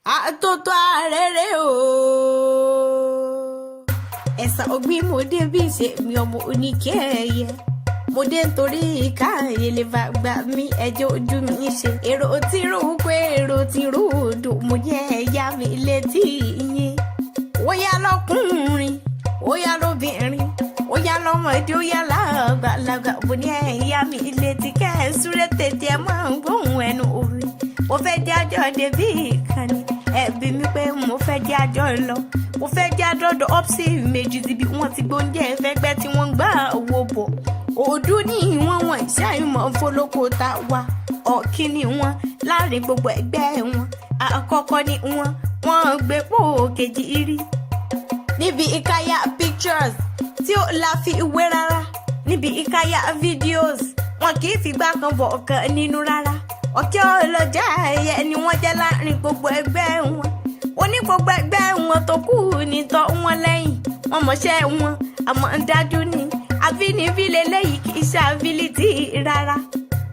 Àtótó arére o. Ẹ̀sà ògbìn mo dé bí ṣe mi ọmọ oníkẹ́ẹ̀yẹ. Mo dé nítorí káàyè lè bá gbà mí ẹjọ́ ojú mi ṣe. Èrò tí rò pé èrò tí rò dùn mo yẹ ẹ̀yà mi létí yín. Ó yá lọ́kùnrin, ó yá lóbìnrin, ó yá lọ́mọdé, ó yá lágbàlagbà. Mo ní ẹ̀yà mi létí kẹ́ẹ̀súré tètè ẹ̀ máa ń gbóhùn ẹnu orin. Mo fẹ́ jájọ́ débí ìkànnì ẹ̀bí mi pé mo fẹ́ jájọ́ lọ. Mo fẹ́ jájọ́ dọ̀ HURPSYIMAGERYTV bí wọ́n ti gbóúnjẹ ẹ̀fẹ́gbẹ́ tí wọ́n gbà owó bọ̀. Òdú ní wọ́n ìṣàìmọ̀ fọlọ́kọ ta wa. Ọ̀kí ni wọ́n láàrin gbogbo ẹgbẹ́ wọn. Àkọ́kọ́ ni wọ́n gbé pò kejì rí. Níbi ìkáyà pictures tí ó la fi wé rárá. Níbi ìkáyà videos wọn kì í fi gbá kan bọ̀ ọ̀kan nínú rárá. Ọ̀kẹ́ ọlọ́jà ẹ̀yẹ ni wọ́n jẹ́ láàrin gbogbo ẹgbẹ́ wọn. Oní gbogbo ẹgbẹ́ wọn tó kù ní tọ́ wọn lẹ́yìn. Wọ́n mọ̀ṣẹ́ wọn àmọ́ ń dájú ni. Àbínibí lélẹ́yìí kì í ṣe ability rárá.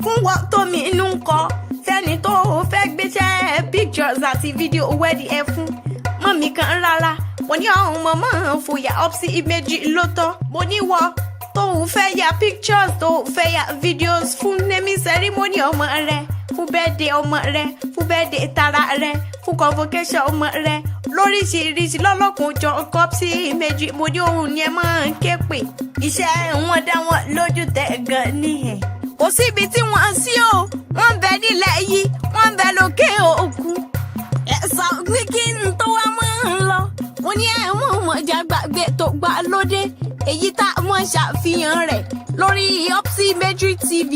Fún wọn tómi inú ń kọ fẹ́ni tó fẹ́ gbéṣẹ́ pictures àti video wẹ́ẹ̀dì ẹ̀ fún. Mọ̀mí kan rárá. Mo ní ọ̀hún mọ̀mọ́ fòyà HURPSYIMAGERY lótọ́. Mo ní wọ tó fẹ́ ya pictures tó fẹ́ ya videos fún naming ceremony ọmọ rẹ̀. Fún birthday ọmọ rẹ, fún birthday tara rẹ, fún convocation ọmọ rẹ, lóríṣiríṣi lọ́lọ́kùnjọ HURPSYIMAGERY mo ní ohun ni ẹ máa ń ké pè. Iṣẹ́ wọn dá wọn lójú tẹ̀ gan nìyẹn. Kò síbi tí wọ́n sí o, wọ́n ń bẹ nílẹ̀ yìí, wọ́n ń bẹ lókè òkun. Ẹ̀sà ní kí n tó wá máa ń lọ. Mo ní ẹ̀wọ̀n mọ̀jà gbàgbé tó gbà lóde. Èyí tá a mọ̀ ṣàfihàn rẹ̀ lórí HURPSYIMAGERYTV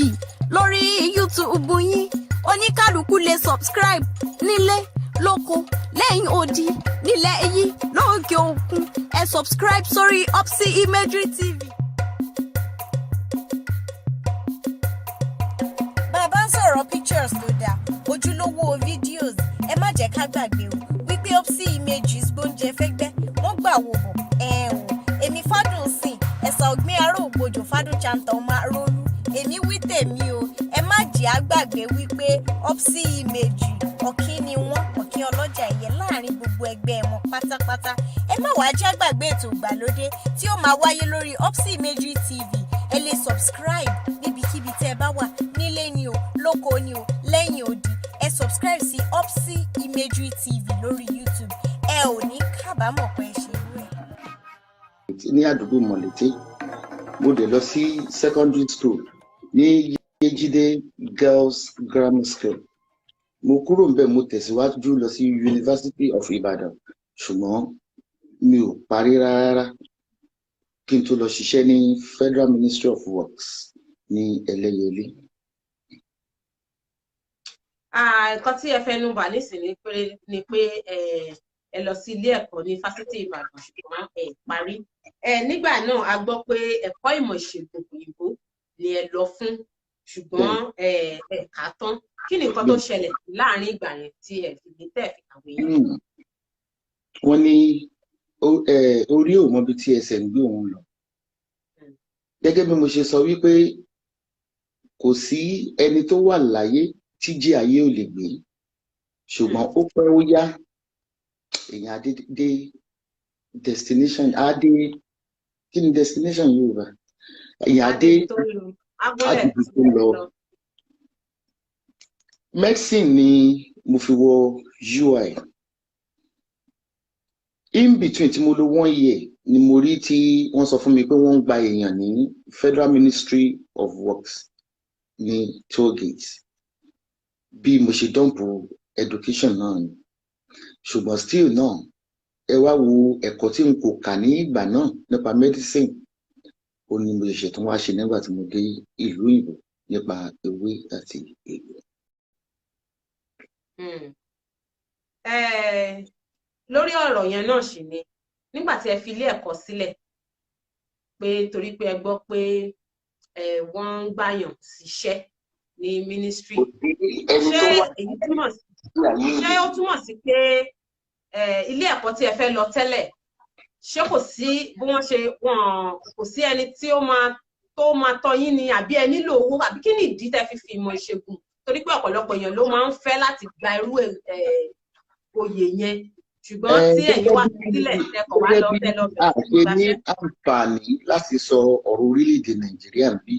lórí YouTube yín. Oníkálukú lè subscribe nílé lóko lẹ́yìn odi nílẹ̀ yìí lókè òkun. Ẹ subscribe sórí HURPSYIMAGERYTV. Bàbá ń sọ̀rọ̀ pictures tó dáa, ojúlówó videos. Ẹ má jẹ́ ká gbàgbé o wípé HURPSYIMAGERY gbóúnjẹ fẹ́gbẹ́ wọ́n gbà wò bọ̀ èmi fádùn sìn ẹ̀sà ògbìn aró ògbójò fádùn chantọ̀ máa rólú. Èmi wí tèmi o, ẹ má jẹ́ àgbàgbé wípé HURPSYIMAGERY ọ̀kín ni wọ́n, ọ̀kín ọlọ́jà ẹ̀yẹ láàrin gbogbo ẹgbẹ́ wọn pátápátá. Ẹ má wàá jẹ́ àgbàgbé ètò ìgbàlódé tí ó máa wáyé lórí HURPSYIMAGERYTV. Ẹ lè subscribe níbikíbi tẹ́ ẹ bá wà, nílé ni o, lóko ni o, lẹ́yìn odi. Ẹ subscribe sí HURPSYIMAGERYTV lórí YouTube. Ẹ ò ní kábàámọ̀ pé ẹ ṣe irú ẹ̀. Ní àdúgbò Mọ̀lété, mo dé lọ sí secondary school ní Yejide Girls Grammar School. Mo kúrò ńbẹ̀ mo tẹ̀síwájú lọ sí University of Ibadan, ṣùgbọ́n mi ò parí rárá kí n tó lọ ṣiṣẹ́ ní Federal Ministry of Works ní Ẹlẹ́yẹlé. Nǹkan tí ẹ fẹ́ nú bà nísìnyí ni pé ẹ lọ sí ilé ẹ̀kọ́ ní Fásitì Ìbàdàn ṣùgbọ́n ẹ parí. Nígbà náà a gbọ́ pé ẹ̀kọ́ ìmọ̀ ìṣègùn òyìnbó ni ẹ lọ fún ṣùgbọ́n ẹ̀ka tán. Kí ni nǹkan tó ṣẹlẹ̀ láàrin ìgbà yẹn tí ẹ fi lè tẹ̀ fi kàwé yẹn? Wọ́n ní orí ò mọ ibi tí ẹsẹ̀ ń gbé òun lọ. Gẹ́gẹ́ bí mo ṣe sọ wípé kò sí ẹni tó wà láyé tí jí ayé ò lè gbé, ṣùgbọ́n ó pẹ́ ó yá èèyàn dé destination adé. Kí ni destination Yorùbá? Èèyàn adé àdìbò tó lọ. Medicine ni mo fi wọ UI. In between tí mo lò 1 year ni mo rí tí wọ́n sọ fún mi pé wọ́n ń gba èèyàn ní Federal Ministry of Works ní tollgate. Bí mo ṣe dọ́ǹpù education náà ni, ṣùgbọ́n still náà ẹ wá wo ẹ̀kọ́ tí n kò kà ní ìgbà náà nípa medicine. Ó ní mo ṣe tún wá ṣe nígbà tí mo dé ìlú òyìnbó nípa ewé àti egbò. Lórí ọ̀rọ̀ yẹn náà sì ni nígbà tí ẹ fi ilé ẹ̀kọ́ sílẹ̀ pé torí pé ẹ gbọ́ pé wọ́n ń gbàyàn síṣẹ́ ní ministry, ṣé ó túmọ̀ sí pé ilé ẹ̀kọ́ tí ẹ fẹ́ lọ tẹ́lẹ̀ ṣé kò sí bí wọ́n ṣe kò sí ẹni tí ó máa tọ́ yín ni àbí ẹ nílò owó àbí kí ni ìdí tẹ́ fi ìmọ̀ ìṣègùn? Torí pé ọ̀pọ̀lọpọ̀ èèyàn ló máa ń fẹ́ láti gba irú oyè yẹn ṣùgbọ́n tí ẹ̀yin wá sílẹ̀ tẹkọ̀ wá lọ tẹ lọ bẹ̀rẹ̀ sí ní gbaṣẹ́. àǹfààní láti sọ ọ̀rọ̀ orílẹ̀-èdè Nàìjíríà bí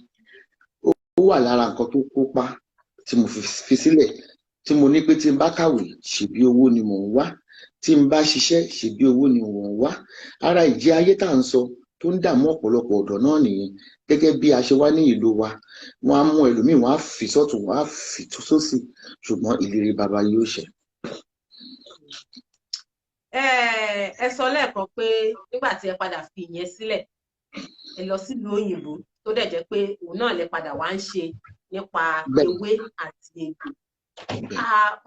ó wà lára nǹkan tó kópa tí mo fi sílẹ̀, tí mo ní pé tí n bá kàwé ṣèbí owó ni mò ń wá, tí n bá ṣiṣẹ́ ṣèbí owó ni mò ń wá. Ara ìjẹ ayé tá à ń sọ tó ń dààmú ọ̀pọ̀lọpọ̀ ọ̀dọ́ náà nìyẹn. Gẹ́gẹ́ bí a ṣe wá ní ìlú wa, wọ́n á mú ẹlòmíì, wọ́n á fi sọ́tún, wọ́n á fi sósì, ṣùgbọ́n ìlérí baba yóò ṣẹ. Ẹ sọ lẹ́ẹ̀kan pé nígbà tí ẹ padà fi ìyẹn sílẹ̀ ẹ lọ sílùú òyìnbó tó dẹ̀ jẹ́ pé òun náà lẹ padà wá ń ṣe nípa ewé àti egbò.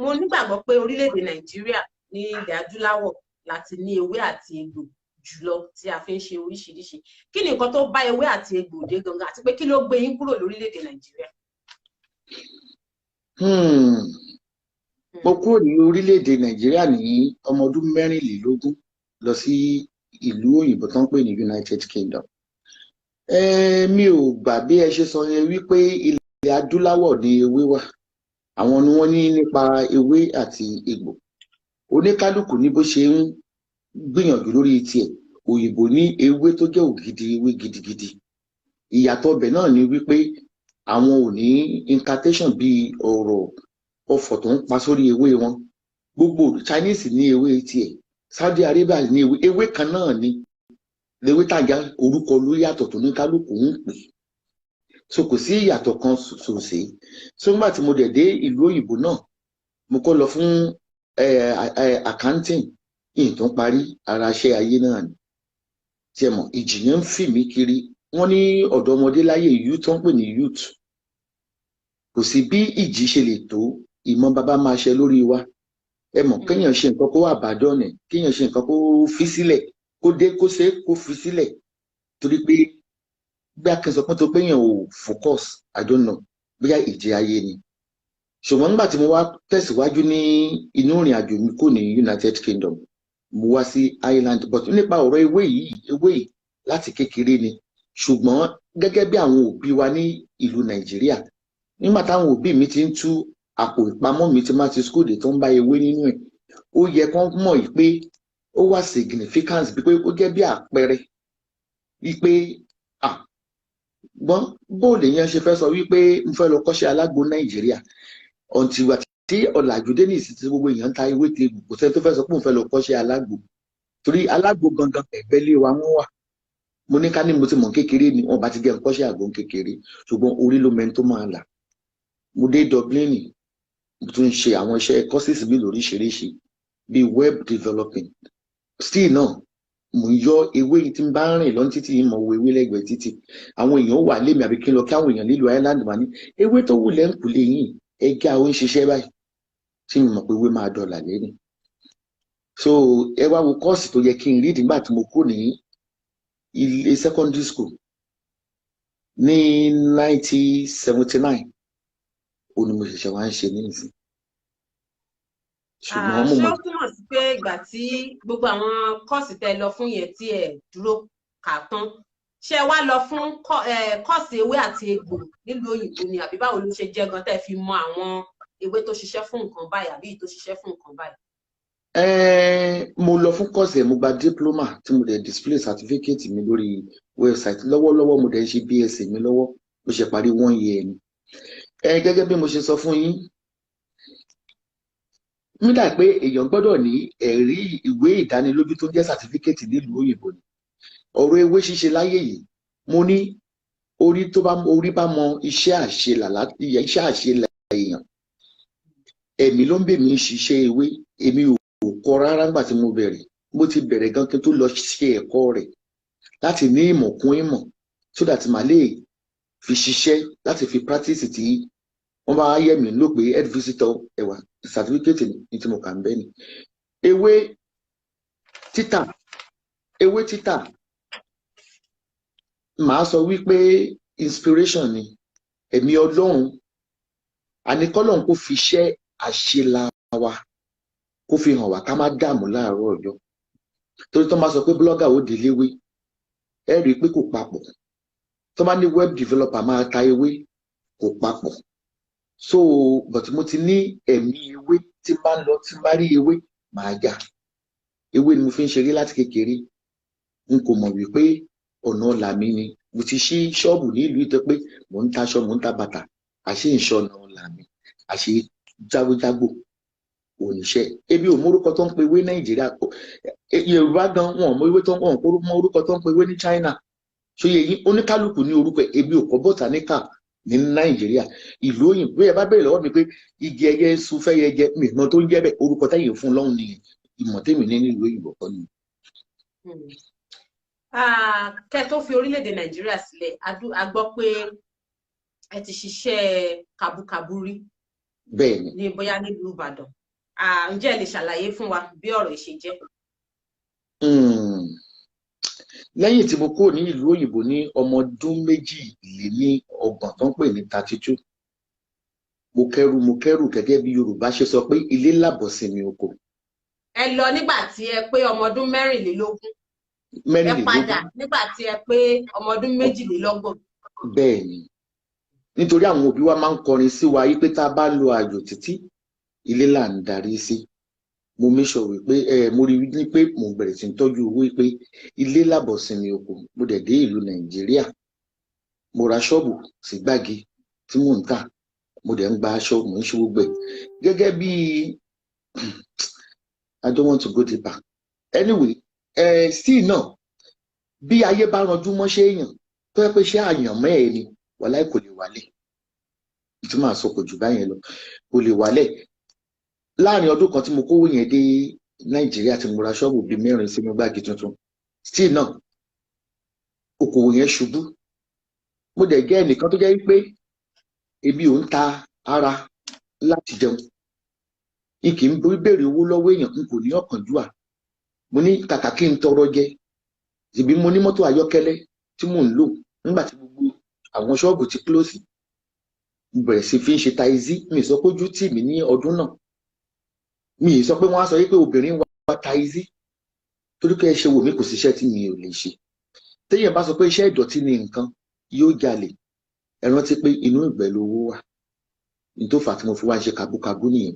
Mo nígbàgbọ́ pé orílẹ̀-èdè Nàìjíríà ní ilẹ̀ adúláwọ̀ láti ní ewé àti egbò jùlọ tí a fi ń ṣe oríṣiríṣi. Kí ni nǹkan tó bá ewé àti egbò dé gangan àti pé kí ló gbé yín kúrò lórílẹ̀-èdè Nàìjíríà? Mo kúrò ní orílẹ̀-èdè Nàìjíríà ní ọmọ ọdún 24 lọ sí ìlú òyìnbó tó ń pè ní United Kingdom. Mi ò gbà bí ẹ ṣe sọ yẹn wípé ilẹ̀ adúláwọ̀ ní ewé wà, àwọn ni wọ́n ní nípa ewé àti egbò. Oníkálùkù ní bó ṣe ń gbìyànjú lórí tiẹ̀. Òyìnbó ní ewé tó jẹ́ ògidì ewé gidigidi. Ìyàtọ̀ ọbẹ̀ náà ni wípé àwọn ò ní incantation bíi ọ̀rọ̀ ọ̀fọ̀ tó ń pa sórí ewé wọn. Gbogbo Chinese ní ewé tiẹ̀, Saudi Arabia ní ewé kan náà ni. Ewé tàjà orúkọ ló yàtọ̀ tó ní kálukú ń pè. So kò sí ìyàtọ̀ kan ṣoṣe. So nígbà tí mo dẹ̀ dé ìlú òyìnbó náà, mo kọ́ lọ fún accounting, ìyìn tó ń parí ara iṣẹ́ ayé náà ni. Tí ẹ mọ̀, ìjìyàn ń fì mí kiri. Wọ́n ní ọ̀dọ́mọdé láyé youth tó ń pè ní youth. Kò sí bí ìjì ṣe lè tó ìmọ̀ bàbá máa ṣe lórí wa. Ẹ mọ̀, kéèyàn ṣe nǹkan kó wà bàdọ́nà, kéèyàn ṣe nǹkan kó fi sílẹ̀, kó dé kó ṣe kó fi sílẹ̀. Torí pé bí akẹ́sọ̀ pọ́n tó pé èèyàn ò focus, I don't know, bóyá ìjì ayé ni. Ṣùgbọ́n nígbà tí mo wá tẹ̀síwájú ní inú ìrìn àjò mi kò ní United Kingdom, mo wá sí Ireland, but nípa ọ̀rọ̀ ewé yìí láti kékeré ni. Ṣùgbọ́n gẹ́gẹ́ bí àwọn òbí wa ní ìlú Nàìjíríà, nígbà táwọn òbí mi ti ń tú àpò ìpamọ́ mi tí máa ti school dé tó ń bá ewé nínú ẹ̀, ó yẹ kán mọ̀ yìí pé ó wà significance bí pé ó jẹ́ bí àpẹẹrẹ wípé gbọ́n bóòlù yẹn ṣe fẹ́ sọ wípé n fẹ́ lọ kọ́ṣẹ́ alágbo Nàìjíríà ọ̀ǹtì wà tí ọ̀làjú dé ní ìsìn tí gbogbo èèyàn ń ta ewé tí egbò, kò sẹ́ni tó fẹ́ sọ pé òun fẹ́ lọ kọ́ṣẹ́ alágbo, torí alágbo gangan ẹ̀gbẹ́ lé wa wọ́n wà. Mo ní ká ní mo ti mọ̀ kékeré ni wọ́n bá ti gẹ́ kọ́ṣẹ́ àgbo kékeré, ṣùgbọ́n orí ló mẹ́ni tó máa là. Mo dé Dublin, mo tún ń ṣe àwọn iṣẹ́ courses mi lóríṣiríṣi bíi web developing. Still náà mo ń yọ ewé yìí tí ń bá rìn lọ títí yìí, mo wo ewé lẹ́gbẹ̀ẹ́ títì. Àwọn èèyàn wà lémi àbí kí n lọ kí àwọn èèyàn nílùú Ireland wà ní ewé tó wù lẹ́ǹkùlé yìí, ẹgẹ́ àwọn ń ṣiṣẹ́ báyìí, tí mo mọ̀ pé ewé máa dọ̀là lẹ́nu. So ẹ wá wo kọ́ọ̀sì tó yẹ kí n rí nígbà tí mo kúrò ní ilé secondary school ní 1979, ó ní mo ṣẹ̀ṣẹ̀ wá ń ṣe ní ìsìn. Ṣùgbọ́n mo mọ̀. Ṣé ó túmọ̀ sí pé ìgbà tí gbogbo àwọn kọ́ọ̀sì tẹ lọ fún yẹn tí ẹ dúró kà tán, ṣé ẹ wá lọ fún kọ́ọ̀sì ewé àti egbò nílùú òyìnbó ni àbí báwo ló ṣe jẹ́ gan tẹ́ fi mọ àwọn ewé tó ṣiṣẹ́ fún nǹkan báyìí àbí tó ṣiṣẹ́ fún nǹkan báyìí? Mo lọ fún kọ́ọ̀sì ẹ̀, mo gba diploma tí mo dẹ̀ display certificate mi lórí website. Lọ́wọ́lọ́wọ́ mo dẹ̀ ń ṣe BSc mi lọ́wọ́, mo ṣe parí 1 year ni. Gẹ́gẹ́ bí mo ṣe sọ fún yín, mi dà pé èèyàn gbọ́dọ̀ ní ẹ̀rí ìwé ìdánilójú tó jẹ́ certificate nílùú òyìnbó ni. Ọ̀rọ̀ ewé ṣíṣe láyé yìí, mo ní orí bá mọ iṣẹ́ àṣelà èèyàn. Ẹ̀mí ló ń bè mí ṣiṣẹ́ ewé, èmi ò kọ́ rárá nígbà tí mo bẹ̀rẹ̀. Mo ti bẹ̀rẹ̀ gan kí n tó lọ ṣe ẹ̀kọ́ rẹ̀ láti ní ìmọ̀ kún ìmọ̀, so that màá lè fi ṣiṣẹ́ láti fi practice tí wọ́n bá yẹ̀ mí ló pé head visitor ẹ̀wà certificate ní tí mo kà ń bẹ́ ni. Ewé títà màá sọ wípé inspiration ni, ẹ̀mí Ọlọ́run, àníkọ́lọ́run kó fi iṣẹ́ àṣelà wa kó fi hàn wá ká má dààmú láàárọ̀ ọjọ́. Torí tó máa sọ pé blogger ó déléwé, ẹ rí i pé kò papọ̀. Tó bá ní web developer máa ta ewé, kò papọ̀. So but mo ti ní ẹ̀mí ewé, tí bá ń lọ tí bá rí ewé màá jà. Ewé ni mo fi ń ṣeré láti kékeré. N kò mọ̀ wípé ọ̀nà ọ̀la mi ni. Mo ti ṣí ṣọ́ọ̀bù ní ìlú ìtọ́ pé mò ń taṣọ, mò ń ta bàtà. Àṣé ìṣọ̀nà ọ̀la mi. Àṣé jágbójágbò oníṣẹ́. Ebi ò mọ orúkọ tó ń pe ewé Nàìjíríà. Yorùbá gan wọn mọ ewé tó ń mọ orúkọ tó ń pe ewé ní China. Ṣóyè yín oníkálukú ní orúkọ. Ebi ò kọ́ bọ́tàníkà ní Nàìjíríà. Ìlú òyìnbó ẹ bá bẹ̀rẹ̀ lọ́wọ́ mi pé igi ẹyẹ ń sun fẹ́yẹ jẹ mi ìmọ̀ tó ń jẹ́ bẹ́ẹ̀ orúkọ táyìn fún lọ́hùn ni ìmọ̀ tèmi ní nílùú òyìnbó kọ́ ni. Kẹ́ tó fi orílẹ̀-èdè Nàìjíríà sílẹ̀ a gbọ́ pé ẹ ti ṣiṣẹ́ kabúkabú rí. Bẹ́ẹ̀ni. Ní bóyá nílùú Ìbàdàn. Ǹjẹ́ ẹ lè ṣàlàyé fún wa bí ọ̀rọ̀ ṣe jẹ́? Lẹ́yìn tí mo kúrò ní ìlú òyìnbó ní ọmọ ọdún 22 tó ń pè ní 32, mo kẹ́rù gẹ́gẹ́ bí Yorùbá ṣe sọ pé ilé làbọ̀ sinmi oko. Ẹ lọ nígbà tí ẹ pé ọmọ ọdún 24. Ẹ padà nígbà tí ẹ pé ọmọ ọdún 22. Bẹ́ẹ̀ni, nítorí àwọn òbí wa máa ń kọrin sí wa wípé tá a bá lo àjò títí ilé là ń darí sí. Mo make sure wípé mo rí ní pé mo bẹ̀rẹ̀ sí ń tọ́jú owó wípé ilé làbọ̀ sinmi oko. Mo dẹ̀ dé ìlú Nàìjíríà. Mo ra ṣọ́ọ̀bù sí Gbági tí mò ń tà. Mo dẹ̀ ń gba aṣọ, mò ń ṣe gbogbo ẹ̀. Gẹ́gẹ́ bí I don't want to go deeper. Anyway, still náà bí ayé bá ranjú mọ́ṣẹ́ èèyàn tó yẹ pé ṣé àyànmọ́ ẹ̀ ni wàláì kò lè wálẹ̀. Tí màá sọ kò jù báyẹn lọ. Kò lè wálẹ̀. Láàrin ọdún kan tí mo kówó yẹn dé Nàìjíríà tí mo ra ṣọ́ọ̀bù bíi 4 sínú Gbági tuntun. Still náà okòwò yẹn ṣubú. Mo dẹ̀ gẹ́ ẹnìkan tó jẹ́ wípé ebi ò ń ta ara láti jẹun. N kì í béèrè owó lọ́wọ́ èèyàn, n kò ní ọ̀kánjúwà. Mo ní kàkà kí n tọrọ jẹ. Ìbí mo ní mọ́tò ayọ́kẹ́lẹ́ tí mò ń lò nígbà tí gbogbo àwọn ṣọ́ọ̀bù ti close. Mo bẹ̀rẹ̀ sí fi ń ṣe taizí. Mi sọ pé ojú tì mí ní ọdún náà. Mi sọ pé wọ́n á sọ wípé obìnrin wa taizí. Torí pé ẹ ṣe wò mí kò síṣẹ́ tí mi ò lè ṣe. Téèyàn bá sọ pé iṣẹ́ ìdọ̀tí ni nǹkan yóò jalè. Ẹ rántí pé inú ìgbẹ́ lówó wà. Ní tó fà tí mo fi wá ń ṣe kabúkabú nìyẹn.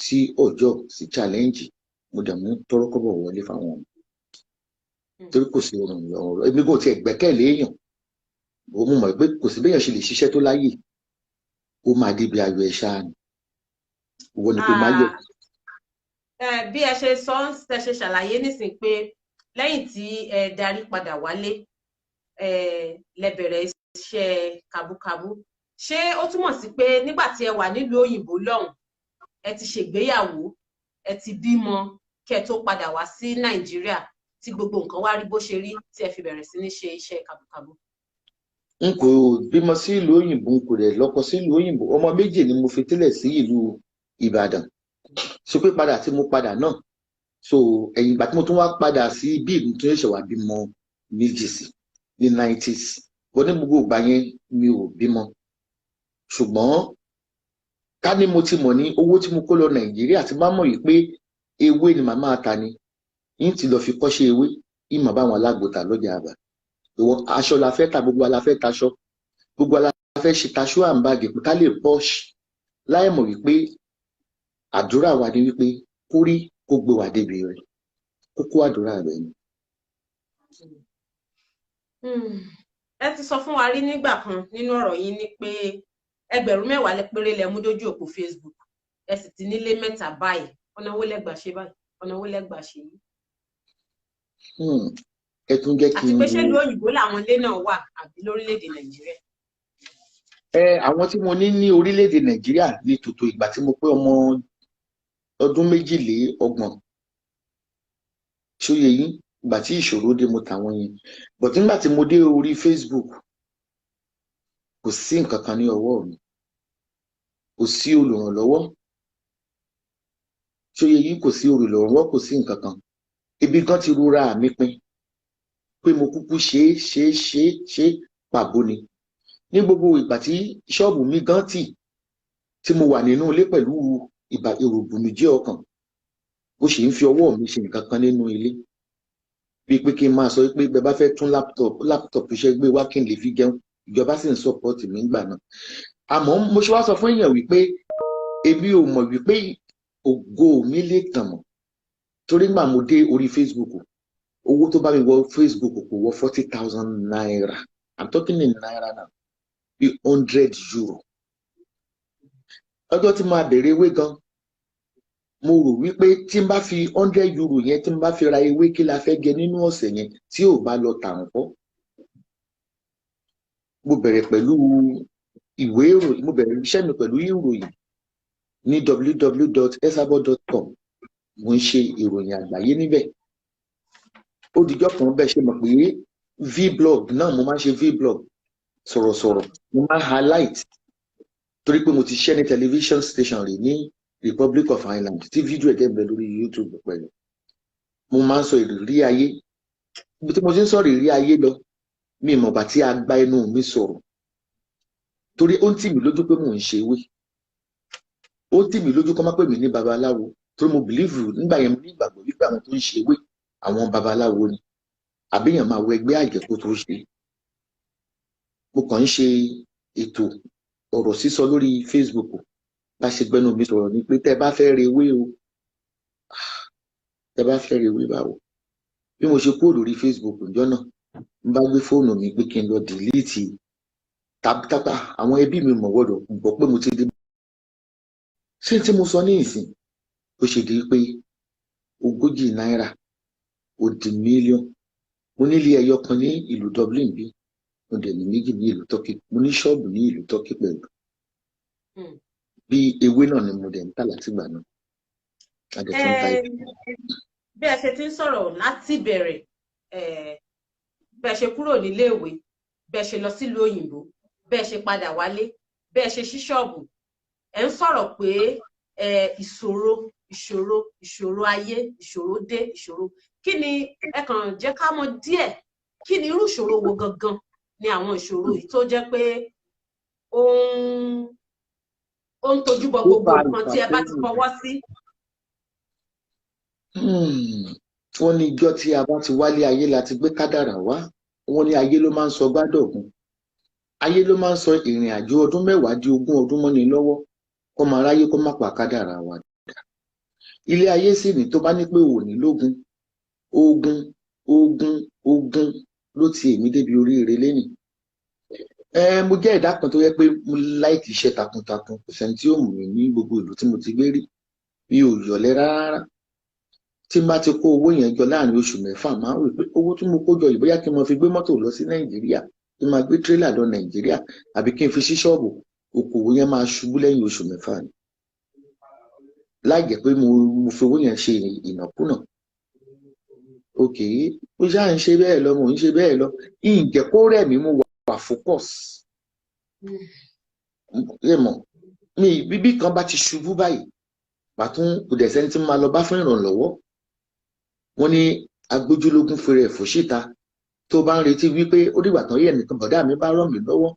Sí ọjọ́ sí challenge mo dẹ̀ mú tọ́rọ́kọ́bọ̀ wọlé fáwọn ọmọ. Torí kò sí ọ̀rọ̀ ọ̀rọ̀ èmi kò tiẹ̀ gbẹ́kẹ̀lé èèyàn. Mo mọ̀ pé kò sí béèyàn ṣe lè ṣiṣẹ́ tó láyè. Ó máa débi ayọ̀ ẹ̀ ṣáá ni. Owó ni pé máa yọ. Bí ẹ ṣe sọ ẹ ṣe ṣàlàyé nísìn pé lẹ́yìn tí ẹ darí padà wálé lẹ bẹ̀rẹ̀ iṣẹ́ kabúkabú. Ṣé ó túmọ̀ sí pé nígbà tí ẹ wà nílùú òyìnbó lọ́hùn ẹ ti ṣègbéyàwó ẹ ti bímọ kẹ́ tó padà wá sí Nàìjíríà tí gbogbo nǹkan wá rí bó ṣe rí tí ẹ fi bẹ̀rẹ̀ sí ní ṣe iṣẹ́ kabúkabú? N kò bímọ sí ìlú òyìnbó, n kò dẹ̀ lọ́kọ sí ìlú òyìnbó. Ọmọ 2 ni mo fi tẹ́lẹ̀ sí ìlú Ìbàdàn. So pé padà tí mo padà náà. So ẹ̀yìn ìgbà tí mo tún wá padà sí bí ìlú tó ṣẹ̀ṣẹ̀ wá bímọ 2 sí ní 90s. Bọ́ ní gbogbo ìgbà yẹn mi ò bímọ. Ṣùgbọ́n ká ní mo ti mọ̀ ní owó tí mo kó lọ Nàìjíríà tí bá mọ̀ yìí pé ewé ni màá máa ta ni. Yín ti lọ fi kọ́ṣẹ́ ewé, yín màá bá wọn alágbòta lọ́jà àbá. Ìwọ̀n aṣọ la fẹ́ ta, gbogbo wa la fẹ́ taṣọ. Gbogbo wa la fẹ́ ṣe taṣọ àǹbáàgì pé ká lè posh. Láì mọ̀ wípé àdúrà wa ni wípé kó rí kó gbé wa débi rẹ̀. Kókó àdúrà rẹ̀ ni. Ẹ ti sọ fún wa rí nígbà kan nínú ọ̀rọ̀ yín ní pé 10,000 péré lẹ mú dójú òpó Facebook. Ẹ sì ti nílé 3 báyìí. Ọ̀nà wo lẹ gbà ṣe báyìí? Ọ̀nà wo lẹ gbà ṣe yìí? Ẹ tún jẹ́ kí n àti pé ṣé ìlú òyìnbó làwọn ilé náà wà àbí lórílẹ̀-èdè Nàìjíríà? Àwọn tí mo ní orílẹ̀-èdè Nàìjíríà ní tòótọ́ ìgbà tí mo pé ọmọ ọdún 22. Ṣóyè yín ìgbà tí ìṣòro dé mo tà wọ́n yẹn. But nígbà tí mo dé orí Facebook kò sí nǹkan kan ní ọwọ́ mi. Kò sí olùrànlọ́wọ́. Ṣóyè yín kò sí olùrànlọ́wọ́, kò sí nǹkan kan. Ebi gan ti rora mi pin pé mo kúkú ṣe pàbó ni. Ní gbogbo ìgbà tí ṣọ́ọ̀bù mi gan tí mo wà nínú ilé pẹ̀lú ìròbùnújẹ́ ọkàn, ó sì ń fi ọwọ́ mi ṣe nǹkan kan nínú ilé. Bí pé kí n máa sọ pé bẹ́ẹ̀ bá fẹ́ tún laptop iṣẹ́ gbé wá kí n lè fi jẹun, ìjọba sì ń support mi nígbà náà. Àmọ́ mo ṣe wá sọ fún èèyàn wípé èmi ò mọ̀ wípé ògo mi lè tàn mọ́. torí gbà mo dé orí Facebook owó tó bá mi wọ Facebook kò wọ 40,000 naira. I'm talking in naira now. Bí 100 euro. Ọjọ́ tí máa bẹ̀rẹ̀ ewé gan, mo rò wípé tí n bá fi 100 euro yẹn tí n bá fi ra ewé kí la fẹ́ jẹ nínú ọ̀sẹ̀ yẹn tí ò bá lọ tà ńkọ́. Mo bẹ̀rẹ̀ pẹ̀lú ìwé ìròyìn, mo bẹ̀rẹ̀ iṣẹ́ mi pẹ̀lú ìròyìn ní www.esabod.com. Mo ń ṣe ìròyìn àgbáyé níbẹ̀. Ó dijọ́ kan bẹ́ẹ̀ ṣe mọ̀ pé vblog náà mo máa ń ṣe vblog sọ̀rọ̀sọ̀rọ̀, mo máa ń highlight torí pé mo ti ṣẹ́ ní television station rí ní Republic of Ireland tí fídíò ẹ̀jẹ̀ bẹ̀ lórí YouTube pẹ̀lú. Mo máa ń sọ ìrírí ayé. Ibi tí mo ti ń sọ̀rọ̀ ìrírí ayé lọ, mi mọ̀ bá tí a gba ẹnu mi sọ̀rọ̀. Torí ó ń tì mí lójú pé mò ń ṣe ewé. Ó ń tì mí lójú kọ́ máa pè mí ní babaláwo. Torí mo believe nígbà yẹn mo ní ìgbàgbọ́ wípé àwọn tó ń ṣe ewé àwọn babaláwo ni. Àbíyàn máa wọ ẹgbẹ́ àjẹ́ kó tó ṣe. Mo kàn ń ṣe ètò ọ̀rọ̀ sísọ lórí Facebook. Bá ṣe gbẹ́nu mi sọ̀rọ̀ ni pé tẹ́ bá fẹ́ re ewé o. Tẹ́ bá fẹ́ re ewé báwo. Bí mo ṣe kúrò lórí Facebook ǹjọ́ náà, n bá gbé fóònù mi pé kí n lọ delete tábítàbá àwọn ẹbí mi mọ̀ gbọ́dọ̀ gbọ́ pé mo ti dé. Ṣé tí mo sọ ní ìsìn ó ṣe di pé 40 náírà ó di mílíọ̀nù. Mo nílé ẹyọ kan ní ìlú Dublin bí, mo dẹ̀ ní méjì ní ìlú Turkey, mo ní ṣọ́ọ̀bù ní ìlú Turkey pẹ̀lú. Bí ewé náà ni mo dẹ̀ ń tà látìgbà náà. Bí ẹ ṣe ti ń sọ̀rọ̀ láti bẹ̀rẹ̀ bẹ́ẹ̀ ṣe kúrò nílé ìwé, bẹ́ẹ̀ ṣe lọ sílùú òyìnbó, bẹ́ẹ̀ ṣe padà wálé, bẹ́ẹ̀ ṣe ṣí ṣọ́ọ̀bù, ẹ ń sọ̀rọ̀ pé ìṣòro ayé, ìṣòro dé, ìṣòro. Kí ni ẹ kàn jẹ́ ká mọ̀ díẹ̀, kí ni irú ìṣòro wo gangan ni àwọn ìṣòro yìí tó jẹ́ pé ó ń tojú bọ gbogbo nǹkan tí ẹ bá ti fọwọ́ sí? Wọ́n ní ijọ́ tí a bá ti wálé ayé láti gbé kádàrà wá. Wọ́n ní ayé ló máa ń sọ gbádọ̀gún. Ayé ló máa ń sọ ìrìn àjò ọdún 10 di 20 ọdún mọ́ni lọ́wọ́. Kọ́ máa ráyé kó má pa kádàrà wa dà. Ilé ayé sì ní tó bá ní pé ò ní lógun. Ogun ló ti èmi débi oríire lénìí. Mo jẹ́ ẹ̀dá kan tó yẹ pé mo láìkì iṣẹ́ takuntakun. Kò sẹ́ni tí ó mú mi ní gbogbo ìlú tí mo ti gbé rí. Mi ò yọ̀lẹ rárá. Tí n bá ti kó owó yẹn jọ láàrin oṣù 6 máa ń rò pé owó tí mo kó jọ yìí bóyá kí n máa fi gbé mọ́tò lọ sí Nàìjíríà, kí n máa gbé tírélà lọ Nàìjíríà, àbí kí n fi ṣí ṣọ́ọ̀bù, okòwò yẹn máa ṣubú lẹ́yìn oṣù 6 ni. Láì jẹ́ pé mo fi owó yẹn ṣe ìnákúnà. Òkè, mo ṣáà ń ṣe bẹ́ẹ̀ lọ, mo ń ṣe bẹ́ẹ̀ lọ. Ìjẹ́ kó rẹ̀ mí mo wà focus. Bíbí kan bá ti ṣubú báyìí, bàtún kò dẹ̀ sẹ́ni tí máa lọ bá fún ìrànlọ́wọ́. Wọ́n ní agbójúlógún fèrè ẹ̀fọ́ síta tó bá ń retí wípé ó dìgbà tán yẹ̀ nìkan bọ̀dá mi bá ràn mí lọ́wọ́,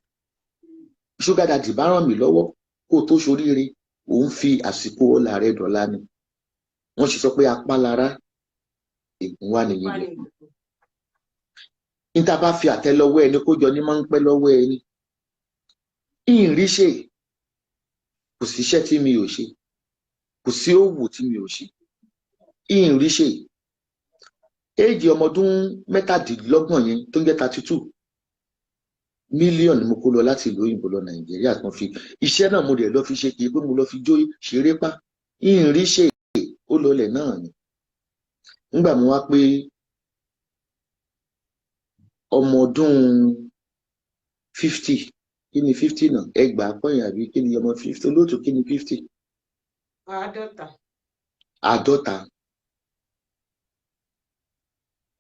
ṣúgà dàdì bá ràn mí lọ́wọ́ kó tó ṣoríire, òun fi àsìkò ọ̀la rẹ̀ dọ̀la ni. Wọ́n sì sọ pé apá lára ègún wà nìyẹn lọ. Níta bá fi àtẹ́lẹwọ́ ẹni kó jọ ní máa ń pẹ́ lọ́wọ́ ẹni. Ìrìṣe kò sí iṣẹ́ tí mi ò ṣe, kò sí òwò tí mi ò ṣe. Ìrìṣe éèjì ọmọ ọdún 27 yẹn tó ń jẹ́ 32 mílíọ̀nù mo kó lọ láti ìlú òyìnbó lọ Nàìjíríà kan fi iṣẹ́ náà mo dẹ̀ lọ fi ṣe kì í pé mo lọ fi jó ṣeré pa. Ìrìṣe ó lọlẹ̀ náà ni. Nígbà mo wá pé ọmọ ọdún 50, kí ni 50 náà? Ẹgbàá pọ́yìn àbí kí ni ọmọ 50? Olóòtú kí ni 50? 50.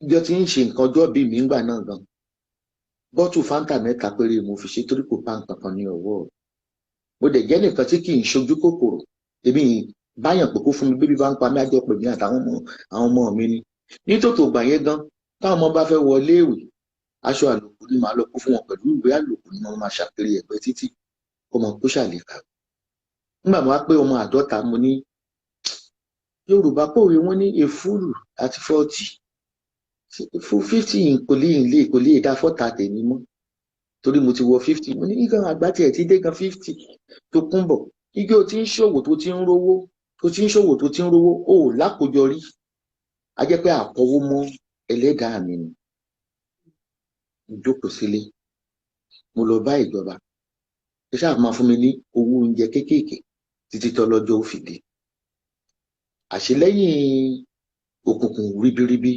Ìjọ tí ń ṣe nǹkan ọjọ́ bí mi ńgbà náà gan. Bọ́tù Fanta 3 péré mo fi ṣe torí kò bá nǹkan kan ní ọwọ́. Mo dẹ̀ jẹ́ nìkan tí kì í ṣojú kòkòrò. Èmi báyàn pé kó fún mi bébí bá ń pa mí àjọ pè mí àtàwọn ọmọ mi ni. Nítòtò gbà yẹn gan, táwọn ọmọ bá fẹ́ wọlé ìwé, aṣọ àlòkù ni màá lọ kó fún wọn pẹ̀lú ìwé àlòkù ni wọ́n máa ṣàkiri ẹ̀gbẹ́ títí ọmọ kó ṣàlèkà. Nígbà mo wá pé ọmọ 50 mo ní Yorùbá pòwe wọ́n ní èfúrù àti 40. Fún 50 kò lè dá 40 tèmi mọ́ torí mo ti wọ 50. Mo ní igan àgbà tiẹ̀ ti dé gan 50 tó kún bọ̀. Igi o ti ń ṣòwò tó ti ń rówó, o lákòjọ rí. a jẹ́ pé àkọ́wọ́ mọ́ ẹlẹ́dàá mi ni. Mo jókòó sílé, mo lọ bá ìjọba, ẹ ṣáà máa fún mi ní owó oúnjẹ kéékèèké títí tọ́lọ́jọ́ ó fi dé. Àṣelẹ́yìn òkùnkùn ribiribi,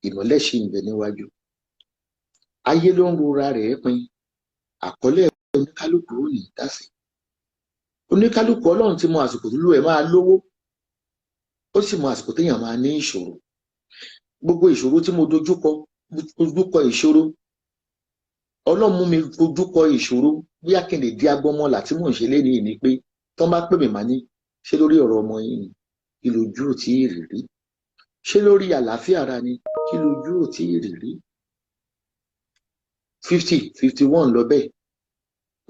ìmọ́lẹ̀ ṣì ń bẹ níwájú. Ayé ló ń rora rẹ̀ pin, àkọlé oníkálukú ò ní dásí. Oníkálukú Ọlọ́run ti mọ àsìkò tó lù ẹ̀ máa lówó, ó sì mọ àsìkò téèyàn máa ní ìṣòro. Gbogbo ìṣòro tí mo dojúkọ ìṣòro, Ọlọ́run mú mi dojúkọ ìṣòro bí akéde di agbọ́mọlà tí mò ń ṣe lénìí ni pé tán bá pè mí máa ní ṣé lórí ọ̀rọ̀ ọmọ yìí ni kí lójú ò tí ì rí rí, ṣé lórí àlàáfíà ara ni kí lójú ò tí ì rí rí. 51 lọ bẹ́ẹ̀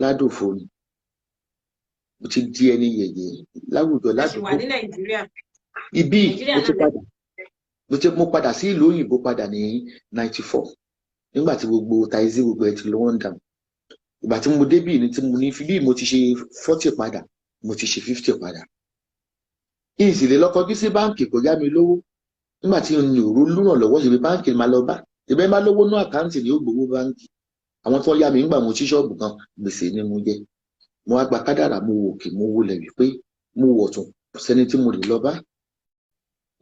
ládòfo ni mo ti di ẹni yẹ̀yẹ́ láwùjọ ládùúgbò. wà ní Nàìjíríà. Ibi mo padà sí ìlú òyìnbó padà ní 94 nígbà tí gbogbo taizi gbogbo ẹ ti lọ wọ́n dà. Ìgbà tí mo débì ní tí mo ní fi bí mo ti ṣe 40 padà, mo ti ṣe 50 padà. Ìsìlè lọ́kọjú sí báǹkì kò yá mi lówó nígbà tí n ò lúràn lọ́wọ́ ṣe bí báǹkì máa lọ bá ìbẹ́ bá lówó ní àkáǹtì ní ó gbowó báǹkì. Àwọn tó yá mi nígbà mo ṣí ṣọ́ọ̀bù kan gbèsè ni mo jẹ. Mo wá gba kádàrà, mo wò kí mo wọlé wípé mo wọ̀ tún sẹ́ni tí mo lè lọ bá,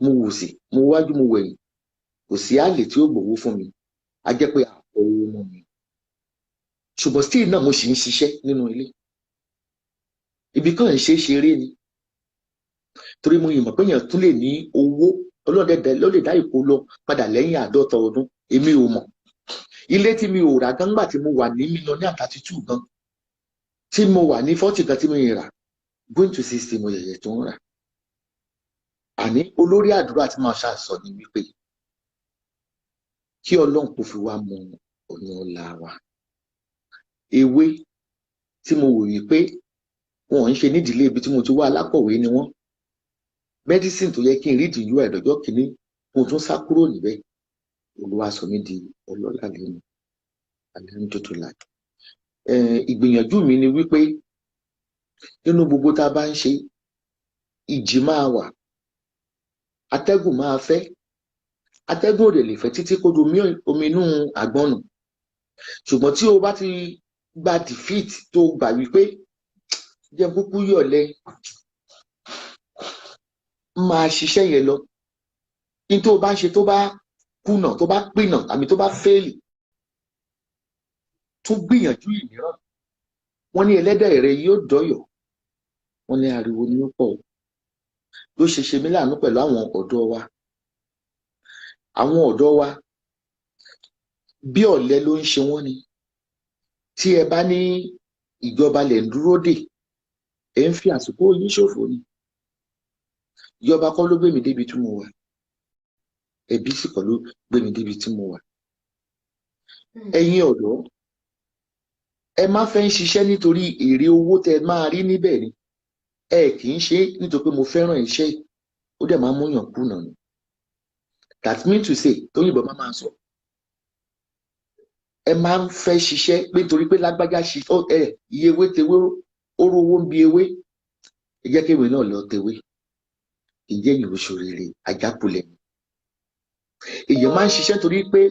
mo wò sí mo wájú mo wẹ̀yìn, kò sí àlè tí ó gbowó fún mi, a jẹ́ pé àpò owó mọ́ mi. Ṣùgbọ́n still náà mo sì ń ṣiṣẹ́ nínú ilé. Ibi kan ń ṣe é ṣeré ni, torí mo yìnbọn pé èèyàn tún lè ní owó ọlọ́dẹ̀dẹ̀ ló lè dá ìkó lọ padà lẹ́yìn 50 ọdún. Èmi ò mọ̀. Ilé tí mi ò rà gan nígbà tí mo wà ní mílíọ̀nù 32 gan, tí mo wà ní 40 gan tí mo yìn rà, going to 60 mo yẹ̀yẹ̀ tó ń rà. Àní olórí àdúrà tí máa ṣàṣọ ni wípé kí Ọlọ́run kò fi wá mọ ọ̀nà ọ̀la wa. Ewé tí mo wò yìí pé wọn ń ṣe nídìílé ibi tí mo ti wá alákọ̀wé ni wọ́n. Medicine tó yẹ kí n rí ìdìyú ẹ̀ lọ́jọ́ kìíní mo tún sá kúrò níbẹ̀. Olúwa sọ mí di ọlọ́lá lẹ́nu alhamdulillah. Ìgbìyànjú mi ni wípé nínú gbogbo tá a bá ń ṣe, ìjì máa wà, atẹ́gùn máa fẹ́, atẹ́gùn ò lè fẹ́ títí kó do omi inú àgbọn nù. Ṣùgbọ́n tí o bá ti gba defeat tó gbà wípé jẹ́ kúkú yọ̀lẹ máa ṣiṣẹ́ yẹn lọ, ní tó bá ń ṣe tó bá kùnà tó bá pìnà àmì tó bá fẹ́ẹ̀lì tún gbìyànjú ìmíràn. Wọ́n ní ẹlẹ́dẹ̀ rẹ yóò dọ́yọ̀, wọ́n ní ariwo ní ó pọ̀. Ló ṣe mí láàánú pẹ̀lú àwọn ọ̀dọ́ wa. Àwọn ọ̀dọ́ wa bí ọ̀lẹ ló ń ṣe wọ́n ni. Tí ẹ bá ní ìjọba lẹ̀ ń dúró dè, ẹ ń fi àsìkò yín ṣòfò ni. Ìjọba kọ́ ló gbé mi débi tí mo wà, ẹbí sì kọ́ ló gbé mi débi tí mo wà. Ẹ̀yin ọ̀dọ́, ẹ má fẹ́ ń ṣiṣẹ́ nítorí èrè owó tẹ máa rí níbẹ̀ ni. Ẹ kì í ṣe nítorí pé mo fẹ́ràn iṣẹ́, ó dẹ̀ máa múyàn kùnà ni. That mean to say, tóyìnbó máa sọ, ẹ máa ń fẹ́ ṣiṣẹ́ pé nítorí pé lágbájá iye ewé tewé ó rówó ń bi ewé, ẹ jẹ́ kéwé náà lọ tewé. Ìjẹ́ ìwòsàn rere ajákulẹ̀ ni. Èèyàn máa ń ṣiṣẹ́ torí pé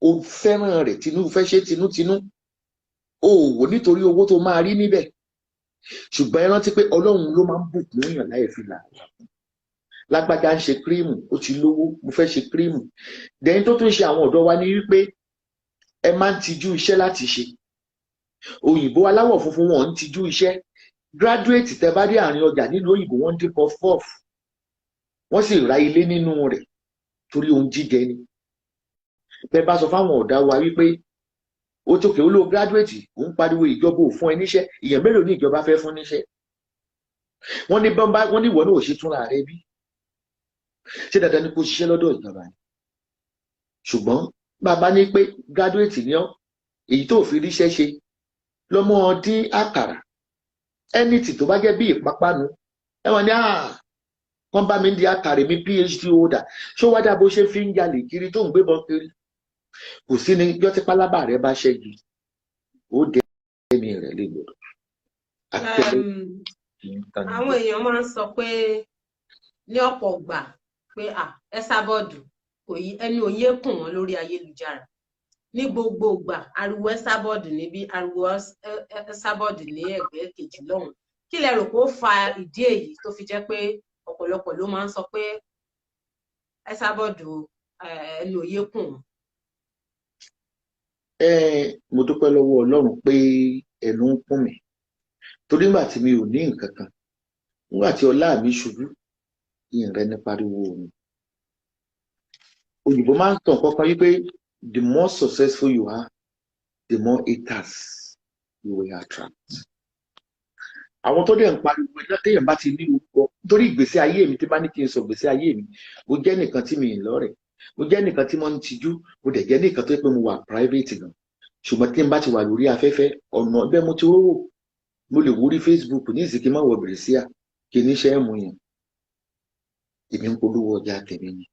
o fẹ́ràn rẹ̀ fẹ́ ṣe tinútinú, o wò nítorí owó tó máa rí níbẹ̀. Ṣùgbọ́n ẹ rántí pé Ọlọ́run ló máa ń bùkún èèyàn láì fi là. Lágbájá ń ṣe kírímù, ó ti lówó, mo fẹ́ ṣe kírímù. Dẹ̀yìn tó tún ṣe àwọn ọ̀dọ́ wa ní wípé ẹ máa ń tijú iṣẹ́ láti ṣe. Òyìnbó aláwọ̀ funfun wọn ń tijú iṣẹ́. Graduate tẹ bá dé àárín ọjà nílùú òyìnbó wọ́n ń dín puff-puff, wọ́n sì ra ilé nínú rẹ̀ torí ohun jíjẹ ni. Bẹ́ẹ̀ bá sọ fáwọn ọ̀dọ́ wa wípé ó tókè ó ló graduate ó ń pariwo ìjọba ò fún ẹ níṣẹ́, èèyàn mélòó ní ìjọba fẹ́ fún níṣẹ́? Wọ́n ní ìwọ náà ò ṣe túnra rẹ bí? Ṣé dandan ni kó ṣiṣẹ́ lọ́dọ̀ ìjọba ni? Ṣùgbọ́n bàbá ní pé graduate ni ọ́, èyí tó fi ríṣẹ́ ṣe lọ́mọ dín àkàrà anything tó bá jẹ́ bí ìpápánu ẹ̀wọ̀n ni wọ́n bá mi ń di àkàrà mi PhD holder, ṣó wá dà bó ṣe fi ń jalè kiri tó ń gbébọn kiri? Kò sí ní yọ́ tí pálábà rẹ bá ṣẹ́gi ó dé ẹ̀mí rẹ̀ lè gbọdọ̀. Àwọn èèyàn máa ń sọ pé ní ọ̀pọ̀ ìgbà pé Esabod ẹni òye kùn wọn lórí ayélujára ní gbogbo ìgbà ariwo Esabod níbí ariwo Esabod ní ẹ̀gbẹ́ kejì lọ́hùn kí lẹ rò pé ó fa ìdí èyí tó fi jẹ́ pé ọ̀pọ̀lọpọ̀ ló máa ń sọ pé Esabod ẹni òye kùn wọn. Mo dúpẹ́ lọ́wọ́ Ọlọ́run pé ẹnu ń kún mi torí nígbà tí mi ò ní nǹkan kan nígbà tí ọlá mi ṣubú ìrìn ní pariwo mi. Òyìnbó máa ń tàn kankan wípé the more successful you are the more haters you will attract. Àwọn tó dẹ̀ ń pariwo ẹjọ́ téèyàn bá ti ní orúkọ nítorí ìgbésí ayé mi tí bá ní kí n sọ ìgbésí ayé mi mo jẹ́ nìkan tí mi ì lọ́rẹ̀ mo jẹ́ nìkan tí mo ń tijú mo dẹ̀ jẹ́ nìkan tó yẹ pé mo wà private gan ṣùgbọ́n tí n bá ti wà lórí afẹ́fẹ́ ọ̀nà ẹgbẹ́ mo ti rówó mo lè wúrí Facebook ní ìsìnkí má wọ bẹ̀rẹ̀ sí à kí ní ṣe é mu yàn èmi ń polówó ọjà tèmi ni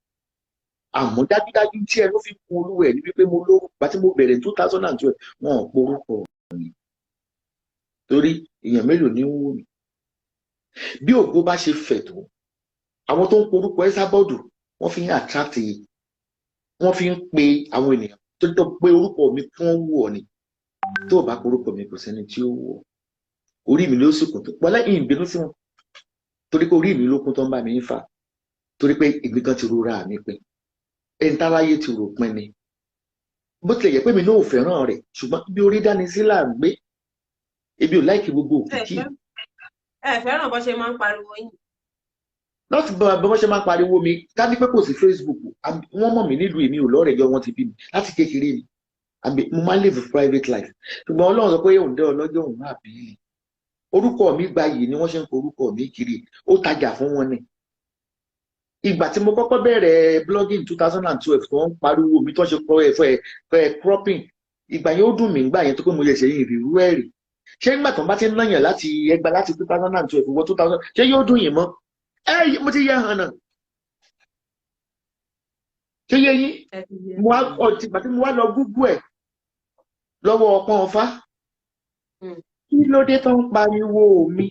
àmọ́ dájúdájú tí ẹ ló fi kún olúwo ẹ̀ ní wípé mo lówó bá tí mo bẹ̀rẹ̀ 2012 wọn ò porúkọ mi torí èèyàn mélòó ní wò mí bí ògo bá ṣe fẹ̀ tó àwọn tó ń porúkọ Esabod wọ́n fi ń attract wọ́n fi ń pe àwọn ènìyàn tó tó pé orúkọ mi kí wọ́n wù ọ́ ni tó o bá porúkọ mi kò sẹ́ni tí ó wù ọ́ orí mi ló sì kún tó pọ́lá ìbínú sí wọn torí pé orí mi ló kún tó ń bá mi ń fà torí pé èmi kan ti rora mi pé ẹni táráyé ti rò pin ni bó tilẹ̀ yẹ pé mi náà ò fẹ́ràn rẹ̀ ṣùgbọ́n bí orí dání sí là ń gbé ebi ò láìkí gbogbo òkìkí. ẹ fẹ́ràn bó ṣe máa ń pariwo yín. láti bá bó ṣe máa ń pariwo mi ká ní pé kò sí Facebook wọ́n mọ̀ mí nílùú èmi ò lọ́rẹ̀ yọ wọ́n ti bí mi láti kékeré ni mo máa ń live private life ṣùgbọ́n Ọlọ́run sọ pé òun dé ọlọ́jọ́ òun máa bí i orúkọ mi gba yìí ni wọ́n ṣe ń pe orúkọ mi kiri ó tajà fún wọn ni. Ìgbà tí mo kọ́kọ́ bẹ̀rẹ̀ blogging 2012 tó ń pariwo mi tó ṣe kọ́ ẹ̀fọ́ cropping ìgbà yẹn ó dùn mí ìgbà yẹn tó pé mo yẹ ṣe ìrírú ẹ̀rì ṣé nígbà tó ń bá ti ń náyàn láti ẹgbà láti 2012 wọ 2000 ṣé yóò dùn yín mọ́ mo ti yẹ hàn náà ṣé yẹ yín ìgbà tí mo wá lọ Google ẹ̀ lọ́wọ́ ọpọ́n ọfá kí ló dé tó ń pariwo mi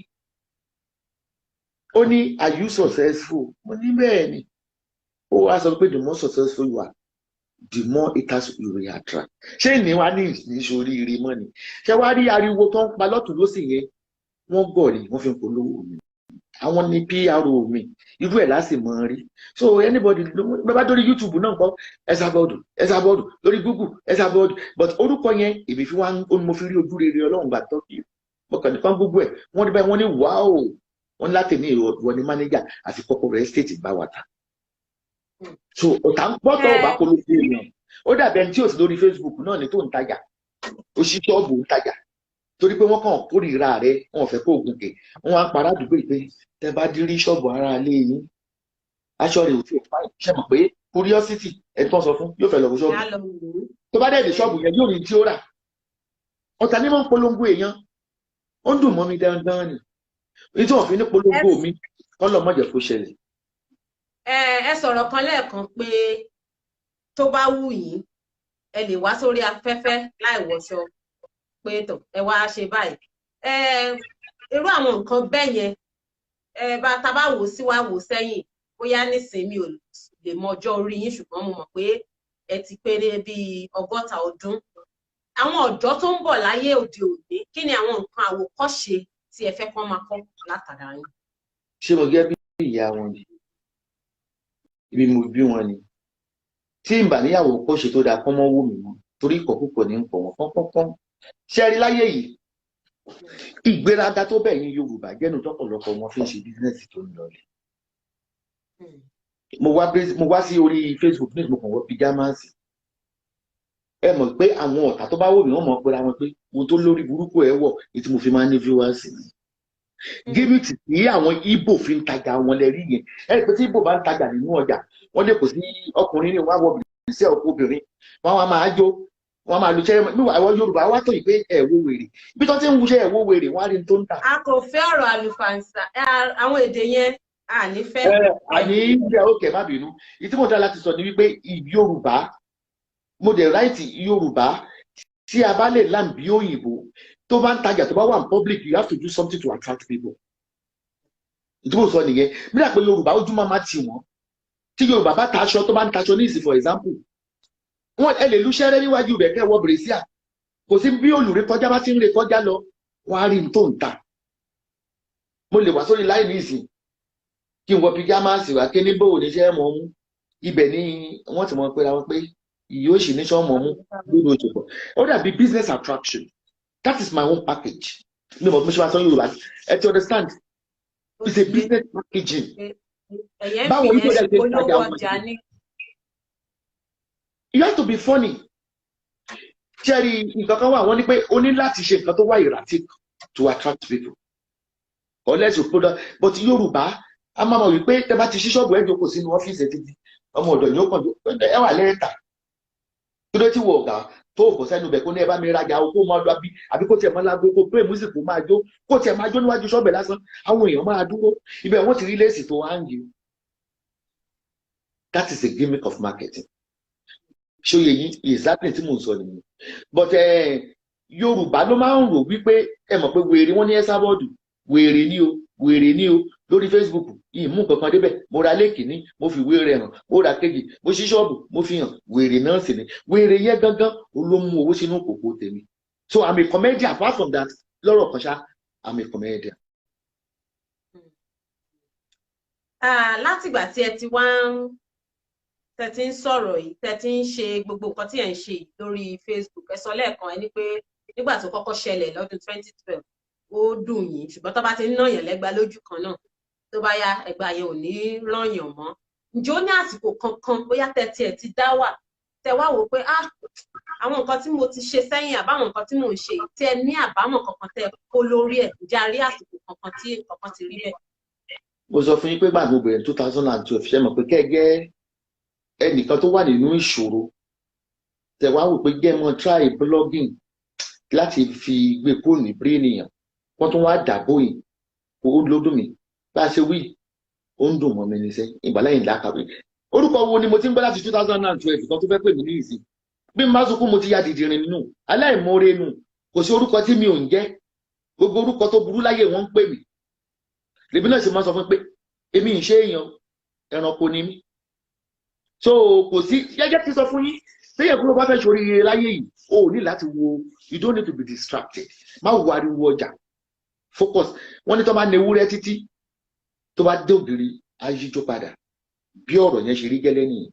ó ní are you successful mo ní bẹ́ẹ̀ ni ó wá sọ pé the more successful you are the more haters you will attract ṣé ní wá ní ìṣoríire mọ́ ni ṣé wá rí ariwo tó ń pa lọ́tún ló sì yẹn wọ́n gọ̀ ni wọ́n fi ń polówó mi àwọn ní PRO mi irú ẹ̀ láti mọ̀ rí so anybody bá dórí YouTube náà kọ́ Esabod lórí Google Esabod but orúkọ yẹn èmi fi wá mo fi rí ojú rere Ọlọ́run gbà tọ́kì mo kàn nípa gbogbo ẹ̀ wọ́n ní báyìí wọ́n ní wáò wọ́n láti ní ìwọ ní mánéjà àti kọ́kọ́rọ́ estate bá wà ta so ọ̀tá ń gbọ́tọ̀ ọ̀bá polówó èèyàn ó dàbí ẹni tí ò sí lórí Facebook náà ní tó ń tajà ó ṣí ṣọ́ọ̀bù ń tajà torí pé wọ́n kàn kórìíra rẹ̀ wọ́n fẹ́ kó ogun kè wọ́n wá para àdúgbò pé tẹ bá dírí ṣọ́ọ̀bù ara ilé yín aṣọ rẹ̀ ò tí ò fáì ṣe mọ̀ pé curiosity ẹ̀ tó ń sọ fún yóò fẹ́ lọ fún ṣọ́ọ̀bù tó bá dẹ̀ dé ṣọ́ọ̀bù yẹn yóò ní tí ó rà ọ̀tá ní mọ̀ ń polongo èèyàn ó ń dùn mọ́ mi dandan ni èyí tí wọ́n fi ní polongo mi kọ́lọ̀ mọ̀jẹ̀ kó ṣẹlẹ̀. ẹ sọ̀rọ̀ kan lẹ́ẹ̀kan pé tó bá wù yín ẹ lè wá sórí afẹ́fẹ́ láì wọṣọ pé tọ̀ ẹ wá ṣe báyìí irú àwọn nǹkan bẹ́ẹ̀ yẹn bá ta bá wò sí wá wò sẹ́yìn bóyá nísìnyí ò lè mọ ọjọ́ orí yín ṣùgbọ́n mo mọ̀ pé ẹ ti péré bíi 60 ọdún àwọn ọ̀dọ́ tó ń bọ̀ láyé òde òní kí ni àwọn nǹkan àwòkọ́ṣe tí ẹ fẹ́ kọ́ máa kọ́ látara yín. ṣé mo gẹ́ bí ìyá wọn ni ibi mo bí wọn ni tí n bà níyàwó kó ṣe tó dáa kọ́ mọ́ wò mí mọ́ torí ìkọ̀kúkọ̀ ní ń pọ̀ wọ́n pọ́npọ́npọ́n ṣe rí láyé yìí ìgbéraga tó bẹ̀ yín Yorùbá jẹ́nu tọ́pọ̀lọpọ̀ wọn fi ń ṣe bísínẹ́sì tó ń lọlẹ̀. mo wá sí orí Facebook ní mo kàn wọ́n pijámásì ẹ mọ̀ pé àwọn ọ̀tá tó bá wò mí wọ́n mọ̀ pé àwọn pé mo tó lórí burúkú ẹ̀ wọ̀ èyí tí mo fi máa ń ní viewers mi. gímìtì tí àwọn Ìgbò fi ń tajà wọn lẹ rí yẹn ẹ pé tí Ìgbò bá ń tajà nínú ọjà wọ́n lè kò sí ọkùnrin ní wọ́n á wọ bìrì sí obìnrin wọ́n á máa jó wọ́n máa lu ṣẹ́ àwọn Yorùbá wá tó yìí pé ẹ̀ wo wèrè bí tó ti ń wuṣẹ́ ẹ̀ wo wèrè wọ́n á rí tó ń tà. a kò fẹ́ ọ̀rọ̀ àlùfàǹsà àwọn èdè yẹn a ní fẹ́. àní ìjẹ́ òkè má bínú ìtí mo dá láti sọ ni wípé Yorùbá mo dẹ̀ ráìtì Yorùbá tí a bá lè làm bí òyìnbó tó bá ń tajà tó bá wà ní public you have to do something to attract people. ìtí mo sọ nìyẹn bí dà pé Yorùbá ojú máa ti wọ́n tí Yorùbá bá taṣọ tó bá ń taṣọ ní ìsìn for example wọn ẹ lè lu ṣẹ́rẹ́ níwájú rẹ̀ kẹ́ wọ bèrèsíà kò sí bí olùrè kọjá bá ti ń rè kọjá lọ wọn á rí n tó ń ta mo lè wá sórí láì ní ìsìn kí n wọ píjámásì wá kí ní bò ní ṣẹ́ mọ́ mú ibẹ̀ ni wọ́n ti mọ̀ pé ra wọn pé yóò sì ní ṣọ́ mọ́ mú lórí oṣù pọ̀ ó dàbí business attraction that is my own package mi ò mọ̀ bí mo ṣe máa sọ Yorùbá ẹ ti understand it's a business packaging. Báwo ni ó dẹ̀ ṣe ìtajà wọn? You have to be funny. Jerry, nǹkan kan wà wọ́n ní pé o ní láti ṣe nǹkan tó wá erratic to attract people. Unless you put that, but Yorùbá a máa mọ̀ wípé tẹ bá ti ṣí ṣọ́ọ̀bù ẹ̀ jókòó sínú ọ́fíìsì títí ọmọ ọ̀dọ̀ yóò kàn ẹ wà lẹ́ẹ̀ta. Kí ló ti wọ ọ̀gá tó kò sẹ́nu bẹ̀ kó ní ẹ bá mi rajà o kó máa lọ àbí kó tiẹ̀ máa lágbo kó pé music kó máa jó kó tiẹ̀ máa jó níwájú ṣọ́ọ̀bù lásán àwọn èèyàn máa dúró ibẹ̀ wọ́n ti rí léèsì tó hángi. That is a gimmick of marketing. Show ye exactly tí mò ń sọ nìyẹn. But Yorùbá ló máa ń rò wípé ẹ mọ̀ pé wèrè wọ́n ní Esabod wèrè ní o lórí Facebook ìmú kankan débẹ̀ mo ra lẹ́kìnní mo fi ìwé rẹ̀ hàn mo ra kejì mo ṣí ṣọ́ọ̀bù mo fi hàn wèrè náà sì ni wèrè yẹn gangan ló mú owó sínú kòkó tèmi. So I'm a comedian apart from that lọ́rọ̀ kan ṣá I'm a comedian. Látìgbà tí ẹ ti wá tẹ́ ti ń sọ̀rọ̀ yìí tẹ́ ti ń ṣe gbogbo nǹkan tí ẹ ń ṣe lórí Facebook ẹ sọ lẹ́ẹ̀kan ẹ ní pé nígbà tó kọ́kọ́ ṣẹlẹ̀ lọ́dún 2012 ó dùn yín ṣùgbọ́n tó bá ti ń náyàn lẹ́gba lójú kan náà tó bá yá ẹgbà yẹn ò ní rányàn mọ́. Ǹjẹ́ ó ní àsìkò kankan bóyá tẹ́ tiẹ̀ ti dá wà tẹ́ wá wò pé àwọn nǹkan tí mo ti ṣe sẹ́yìn àbáwọn nǹkan tí mò ń ṣe tí ẹ ní àbámọ̀ kankan tẹ́ kó lórí ẹ̀ ǹjẹ́ a rí àsìkò kankan tí kankan ti rí bẹ́ẹ̀? Mo sọ fún yín pé gbàgbọ́ bẹ̀rẹ̀ 2012 ṣe mọ̀ pé kẹ́gẹ́ ẹnìkan tó wà nínú ìṣòro tẹ wá wò pé gẹ́mọ̀ try blogging láti fi gbé kúrò ní brain èèyàn wọ́n tún wá dàbò yìí kó lódùn mí bá a ṣe wí ó ń dùn mọ́ mi níṣẹ́ ìgbàlẹ́yìn lákàwé orúkọ wo ni mo ti ń gbọ́ láti 2012 kan tó fẹ́ pè mí ní ìsìn bí mo bá sọ pé mo ti ya dìdìrín nínú aláìmoore nù kò sí orúkọ tí mi ò ń jẹ́ gbogbo orúkọ tó burú láyé wọ́n ń pè mí lèmi náà sì máa sọ fún pé èmi ń ṣe èèyàn ẹranko ni mí so kò sí gẹ́gẹ́ tí sọ fún yín téèyàn kúrò bá fẹ́ ṣoríire láyé yìí o ò ní láti wo you don't need to be distracted má wo ariwo ọjà focus wọ́n ní tó bá newúrẹ́ títí tó bá dé ògiri ayíjó padà bí ọ̀rọ̀ yẹn ṣe rí gẹ́lẹ́ nìyẹn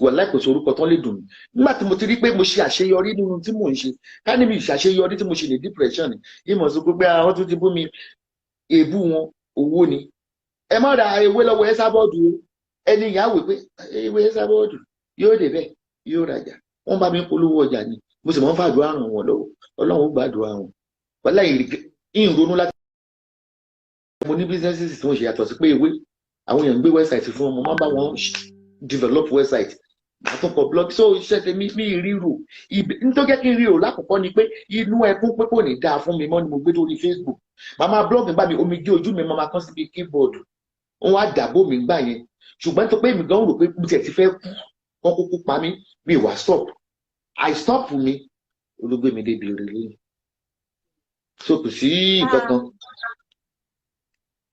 wọ́n láì kò sí orúkọ tán lè dùn mí nígbà tí mo ti rí pé mo ṣe àṣeyọrí nínú tí mò ń ṣe ká ní mi ìṣàṣeyọrí tí mo ṣe ní depression ìmọ̀ sọ pé àwọn tó ti bú mi èébú wọn owó ni ẹ má ra ewé lọ́wọ́ Esabod o ẹni ìyá wò pé ewé Esabod yóò débẹ̀ yóò rajà wọ́n bá mi polówó ọjà ni mo sì mọ́ fàdúrà ràn wọ́n lọ́wọ́ Ọlọ́run gbàdúrà wọn wàhálà ìrònú láti mo ní businesses tí wọ́n ṣe yàtọ̀ sí pé ewé àwọn èèyàn gbé website fún wọn mo máa ń bá wọn develop website àtúnkọ blog so iṣẹ́ tèmi mi ríro nítorí jẹ́ kí n ríro lákòókò ni pé inú ẹkún pé kò ní dáa fún mi mọ́ ni mo gbé lórí Facebook màmá blog nígbà mi omijé ojú mi máa kán síbi keyboard wọn wá dàbò mi gbà yẹn ṣùgbọ́n tó pé mi gan rò pé mo tiẹ̀ ti fẹ́ kú wọ́n kúkú pa mí mi wá stop I stop mi olóògbé mi débi òrèlè so kò sí nǹkan kan.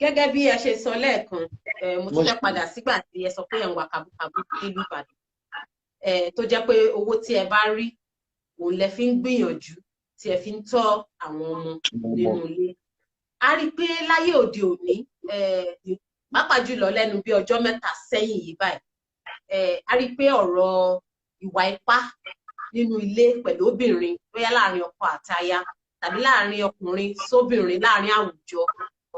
Gẹ́gẹ́ bí ẹ ṣe sọ lẹ́ẹ̀kan mo tún fẹ́ padà sígbà tí ẹ sọ pé ẹ̀ ń wà kàbúkàbú nílùú Ìbàdàn tó jẹ́ pé owó tí ẹ bá rí òun lẹ fi ń gbìyànjú tí ẹ fi ń tọ́ àwọn ọmọ nínú ilé. A rí i pé láyé òde òní pàápàá jùlọ lẹ́nu bí ọjọ́ mẹ́ta sẹ́yìn yìí báyìí a rí i pé ọ̀rọ̀ ìwà ipá nínú ilé pẹ̀lú obìnrin bóyá láàrin ọkọ àti aya tàbí láàrin ọkùnrin sóbìnrin láàrin àwùjọ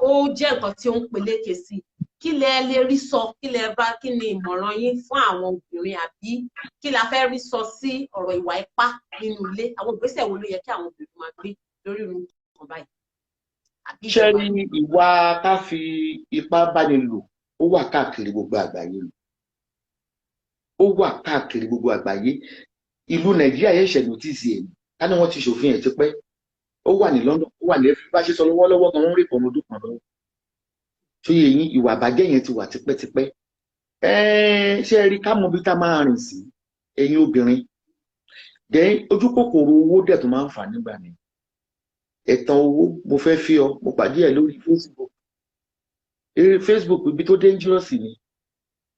ó jẹ́ nǹkan tí ó ń peléke sí i. Kí lẹ lè rí sọ kí lẹ bá kí ni ìmọ̀ràn yín fún àwọn obìnrin àbí kí la fẹ́ rí sọ sí ọ̀rọ̀ ìwà ipá nínú ilé àwọn ìgbésẹ̀ wo ló yẹ kí àwọn obìnrin máa gbé lórí irun kan báyìí. Ṣé ní ìwà ká fi ipá báni lò ó wà káàkiri gbogbo àgbáyé ó wà káàkiri gbogbo àgbáyé ìlú Nàìjíríà yẹn ṣẹ̀ nọ́tìsì ẹ̀ ká ní wọ́n ti ṣòfin ẹ̀ tipẹ́ ó wà ní London ó wà ní ẹ̀fí bá ṣe sọ lọ́wọ́lọ́wọ́ gan wọ́n rí kan ọdún kan lọ́wọ́ tó yẹ yín ìwà àbàjẹ́ yẹn ti wà tipẹ́tipẹ́ ṣé ẹ rí ká mọ bí tá máa rìn sí ẹ̀yin obìnrin dẹ́ ojú kòkòrò owó dẹ̀ tó máa ń fà nígbà mi ẹ̀tàn owó mo fẹ́ fi ọ mo pàdé ẹ̀ lórí Facebook ibi tó dangerous ni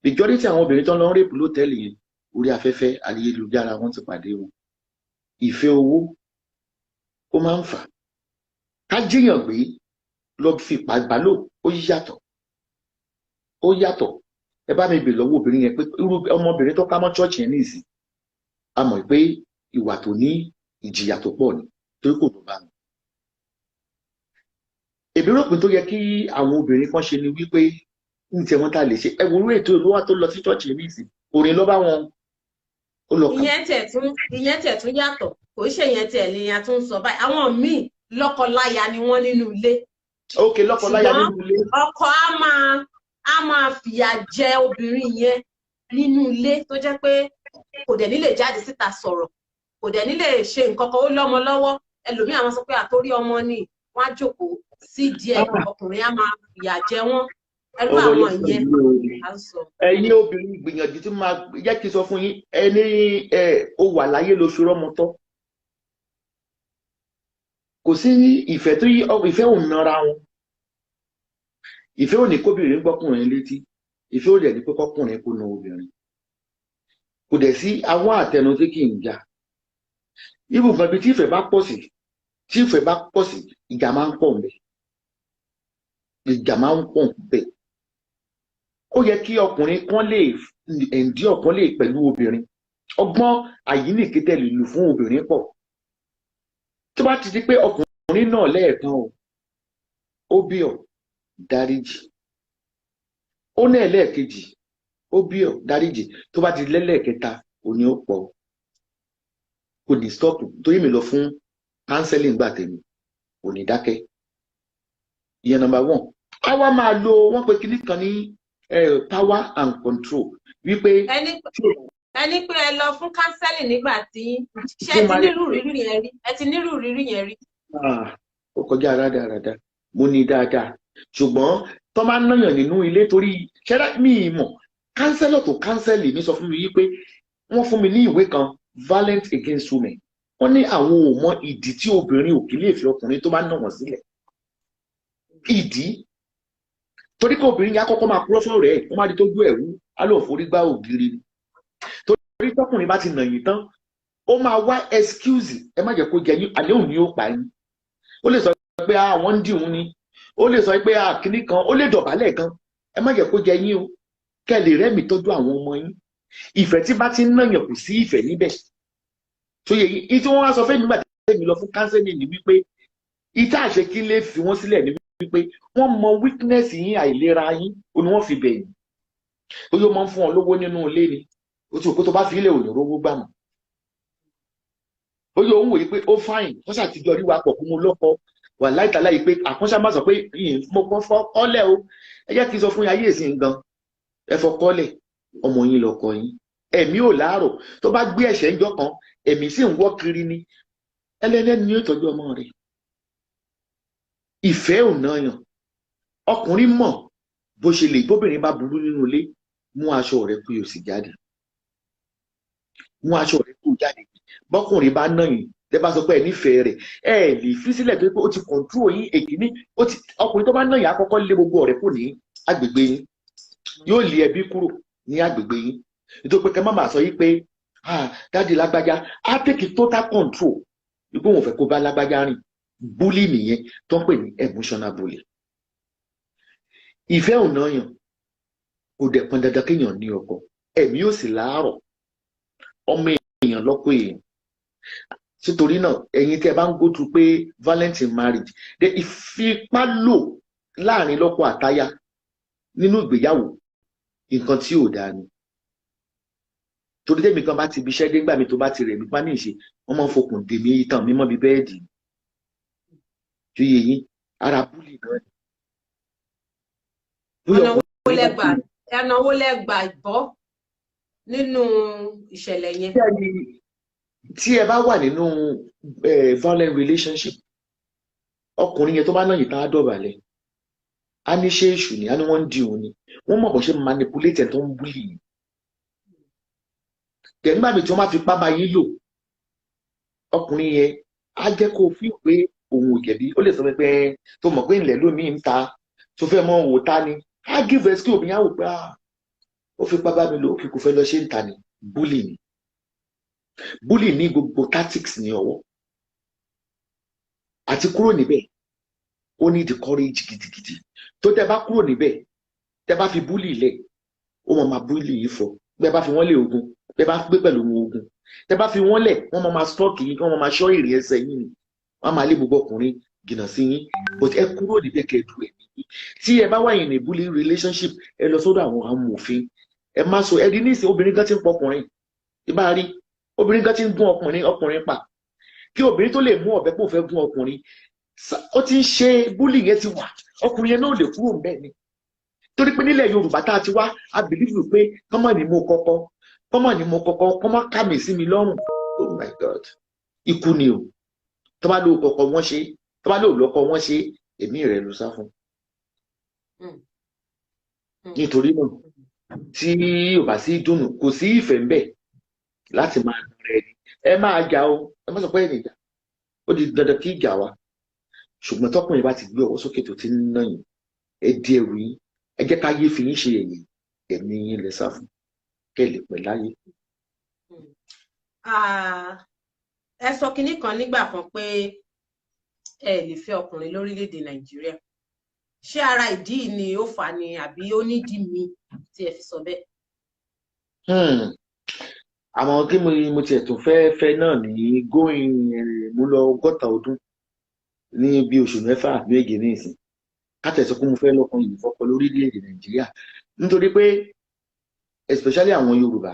majority àwọn obìnrin tó ń lọ rape lótẹ́ẹ̀lì yẹn orí afẹ́fẹ́ ayélujára wọ́n ti pàdé wọn. Ìfẹ́ owó ó máa ń fà. Ká jíyàn gbé lọ fi ìpàgbálò ó yàtọ̀. Ó yàtọ̀. Ẹ bá mi bèèrè lọ́wọ́ obìnrin yẹn pé irú ọmọbìnrin tó ká mọ́ church yẹn ní ìsìn. A mọ̀ pé ìwà tó ní ìjìyà tó pọ̀ ni torí kò ló bá wọn. Èmi rò pé tó yẹ kí àwọn obìnrin kan ṣe ni wípé ní tiẹ̀ wọ́n ta lè ṣe ẹ wo orí ètò ìlú wa tó lọ sí church yẹn ní ìsìn. Orin ló bá wọn. Ó lọ kà. ìyẹn tẹ̀ tún yàtọ̀ kò ṣe ìyẹn tẹ̀ lè yàn tún sọ báyìí àwọn míì lọ́kọláya ni wọ́n nínú ilé. Ok, lọ́kọláya nínú ilé. Ọkọ á máa fìyà jẹ obìnrin yẹn nínú ilé tó jẹ́ pé kò dẹ̀ ní lè jáde síta sọ̀rọ̀ kò dẹ̀ ní lè ṣe nǹkan kan ó lọ́mọ lọ́wọ́ ẹlòmíì àwọn sọ pé àtórí ọmọ ni wọ́n á jókòó sí díẹ̀ ọkùnrin á máa fìyà jẹ wọ́n ẹrú àwọn ìyẹn á sọ. Ẹ̀yin obìnrin gbìyànjú tí máa jẹ́ kí n sọ fún yín ẹni ó wà láyé ló fi rọ́mọ tọ́. Kò sí ìfẹ́ tó yí ìfẹ́ ò nara wọn. Ìfẹ́ ò ní kóbìnrin gbọ́kùnrin létí. Ìfẹ́ ò dẹ̀ ní pé kọ́kùnrin kó na obìnrin. Kò dẹ̀ sí àwọn àtẹnu tí kì í jà. Ibùgbọ́n ibi tí ìfẹ́ bá pọ̀ sí, ìjà máa ń pọ̀ ńbẹ̀. Ìjà máa ń pọ̀ ńbẹ̀. Ó yẹ kí ọkùnrin kan lè ẹ̀ǹdí ọ̀kan lè pẹ̀lú obìnrin. Ọgbọ́n àyíníke tẹ̀lé lù fún obìnrin pọ̀. Tó bá ti di pé ọkùnrin náà lẹ́ẹ̀kan ó bí ọ̀ dáríjì. Ó ní ẹlẹ́ẹ̀kejì ó bí ọ̀ dáríjì. Tó bá ti lẹ́lẹ́ẹ̀kẹta òní ó pọ̀. Kò ní stop torí mi lọ fún counseling gbà tèmi kò ní dákẹ́. Ìyẹn number one. A wá máa lo wọ́n pe kinní kan ní power and control wípé. Ẹni pé ẹ lọ fún counseling nígbà tí ṣé ẹ ti nírú rírí yẹn rí ẹ ti nírú rírí yẹn rí. Ó kọjá rádaràda mo ní dáadáa ṣùgbọ́n tó máa ń náyàn nínú ilé torí ṣẹ́dá mi mọ̀ counselor tó counsel mi sọ fún mi wípé wọ́n fún mi ní ìwé kan violence against women. Wọ́n ní àwọn ò mọ ìdí tí obìnrin ò kì í lè fi ọkùnrin tó bá nà wọ́n sílẹ̀. Ìdí torí pé obìnrin yẹn kọ́kọ́ máa kúrọ́ fún rẹ̀ wọ́n máa di tó gbé ẹ̀rú á lọ forí gbá ògiri ni. Torí tọkùnrin bá ti nà yín tán ó máa wá excuse ẹ má jẹ́ kó jẹ yín àlẹ́ òní ó pa yín. Ó lè sọ pé àwọn ń dì òun ni ó lè sọ pé kíní kan ó lè dọ̀bálẹ̀ kan ẹ má jẹ́ kó jẹ yín o kẹ́ lè rẹ́mi tọ́jú àwọn ọmọ yín. Ìfẹ́ tí bá ti ń nàyàn kò sí ìfẹ́ níbẹ̀. tó yẹ yìí tí wọ́n wá sọ fẹ́ nígbà tẹ́mi lọ fún counseling ni wípé ìta àṣekí lè fi wọ́n sílẹ̀ ní wípé wọ́n mọ weakness yín àìlera yín ó ní wọ́n fi bẹ̀yìn ó yóò máa ń fún ọ lówó nínú ilé ni ó ti òkú tó bá fi ilé òní rówó gbà mọ́ ó yóò ń wòye pé ó fáìn wọ́n ṣàtijọ́ rí wa pọ̀ kú mu lọ́kọ wà láìtàláyé pé àkọ́ṣà má sọ pé mo kọ́ fọ́ kọ́lẹ̀ o ẹ jẹ́ kí n sọ fún yín ayé ìsìn gan ẹ fọ́ kọ́lẹ̀ ọmọ yín lọ́kọ yín ẹ̀mí ò láàrọ̀ tó bá gbé ẹ̀ṣẹ̀ ńjọ́ kan ẹ̀mí sì ń wọ́ kiri ni ẹlẹ́lẹ́ni ni yóò tọ́jú ọmọ rẹ̀ ìfẹ́ ò náyàn ọkùnrin mọ̀ bó ṣe lè bóbìnrin bá burú nínú ilé mú aṣọ rẹ̀ kó o sì jáde mú aṣọ rẹ̀ kó o jáde bọ́kùnrin bá náyìn tẹ́ bá sọ pé ẹ nífẹ̀ẹ́ rẹ̀ ẹ lè fi sílẹ̀ tó pé ó ti kọ̀ǹtúrò yín èkìní ọkùnrin tó bá náyìn àkọ́kọ́ lé gbogbo ọ̀rẹ́ kù ní agbègbè yín yóò lé ẹbí kúrò ní agbègbè yín nítorí pé kẹ́ má bàa sọ yí pé dáàdi lágbájá á tèkì total control ipò wọn fẹ́ kó bá lágbájá rìn bully nìyẹn tó ń pè ní emotional bully ìfẹ́ ò náyàn kò dẹ̀ pọn dandan kéèyàn ní ọkọ ẹ̀mí ò sì láàárọ̀ ọmọ èèyàn lọ́kọ èèyàn sítorí náà ẹ̀yin tí ẹ bá ń go through pé valentine marriage de ìfipá lò láàrin lọ́kọ àtaya nínú ìgbéyàwó nǹkan tí ò dáa ni torí tèmi kan bá ti bí iṣẹ́ dégbà mi tó bá ti rẹ̀ mí pa ní ìṣe wọ́n máa ń fokùn dèmí ìtàn mímọ́ bíi bẹ́ẹ̀dì tó yẹ yín ara búlì náà ni. ẹ̀nà wo lẹ gbà bọ́ nínú ìṣẹ̀lẹ̀ yẹn. Tí ẹ bá wà nínú violent relationship ọkùnrin yẹn tó bá náà yìí tá a dọ̀bálẹ̀ a ní ṣe èṣù ni a ní wọ́n ń di òun ni wọ́n mọ̀ bó ṣe manipulate ẹ̀ tó ń búlì yìí tẹ̀gbà mi tí wọ́n máa fi pábà yín lò ọkùnrin yẹn á jẹ́ kó fi pé òun ò jẹ̀bi ó lè sọ pé tó mọ̀ pé ilẹ̀ lómi ń ta tó fẹ́ mọ òwò ta ni á give excuse obìnrin á wò pé ó fi pá bá mi lò ó kí kò fẹ́ lọ ṣe ń ta ni bully ní gbogbo tactics ní ọwọ́ àti kúrò níbẹ̀ ó ní the courage gidigidi tó tẹ́ bá kúrò níbẹ̀ tẹ́ bá fi bully lẹ̀ ó máa bully yìí fọ bẹ́ẹ̀ bá fi wọ́n lé ogun bẹ́ẹ̀ bá gbé pẹ̀lú ogun tẹ́ bá fi wọ́n lẹ̀ wọ́n máa stalk yín wọ́n máa ṣọ́ èrè ẹsẹ̀ yín ni wọ́n máa lé gbogbo ọkùnrin jìnnà sí yín but ẹ kúrò níbẹ̀ kẹ́ẹ̀dù ẹ̀mí tí ẹ bá wà in a bully relationship ẹ lọ sọ́dọ̀ àwọn amòfin ẹ má sọ ẹdí ní ìsìn obìnrin kan ti ń pọkùnrin ìbá rí obìnrin kan ti ń gún ọkùnrin pa kí obìnrin tó lè mú ọ̀bẹ pò fẹ́ gún ọkùnrin ó ti ń ṣe bully yẹn ti wà ọkùnrin yẹn náà lè kúrò ńbẹ̀ ni torí pé nílẹ̀ Yorùbá tá a ti wá a believe pé kọ́mọ̀ ni mo kọ́kọ́ kọ́mọ̀ ká mi sí mi lọ́rùn oh my God ikú ni o tó bá lò kọ́kọ́ wọ́n ṣe tó bá lò lọ́kọ́ wọ́n ṣe èmi rẹ̀ ló sá fún nítorí náà tí ò bá sí dùnnú kò sí ìfẹ́ ń bẹ láti máa rẹ̀ ni ẹ máa jà o ẹ má sọ pé ẹnìjà ó di dandan kí ìjà wa ṣùgbọ́n tọkùnrin bá ti gbé ọwọ́ sókè tó ti ń ná yín ẹ di ẹrù yín ẹ jẹ́ ká yé fi yín ṣe ẹ̀yìn ẹ̀mí yín lẹ sá fún kẹ́ ẹ lè pẹ́ láyé. ẹ sọ kinní kan nígbà kan pé ẹ lè fẹ́ ọkùnrin lórílẹ̀‐èdè Nàìjíríà ṣé ara ìdí yìí ni ó fà ni àbí ó nídìí mi tí ẹ fi sọ bẹ́ẹ̀. àmọ́ kí mo tiẹ̀ tún fẹ́ náà ní mo lọ 100 ọdún ní bí oṣù 6 méje ní ìsìn káàtẹ̀ sọ pé mo fẹ́ lọ́kàn yìí fọ́kọ lórílẹ̀‐èdè Nàìjíríà nítorí pé especially àwọn Yorùbá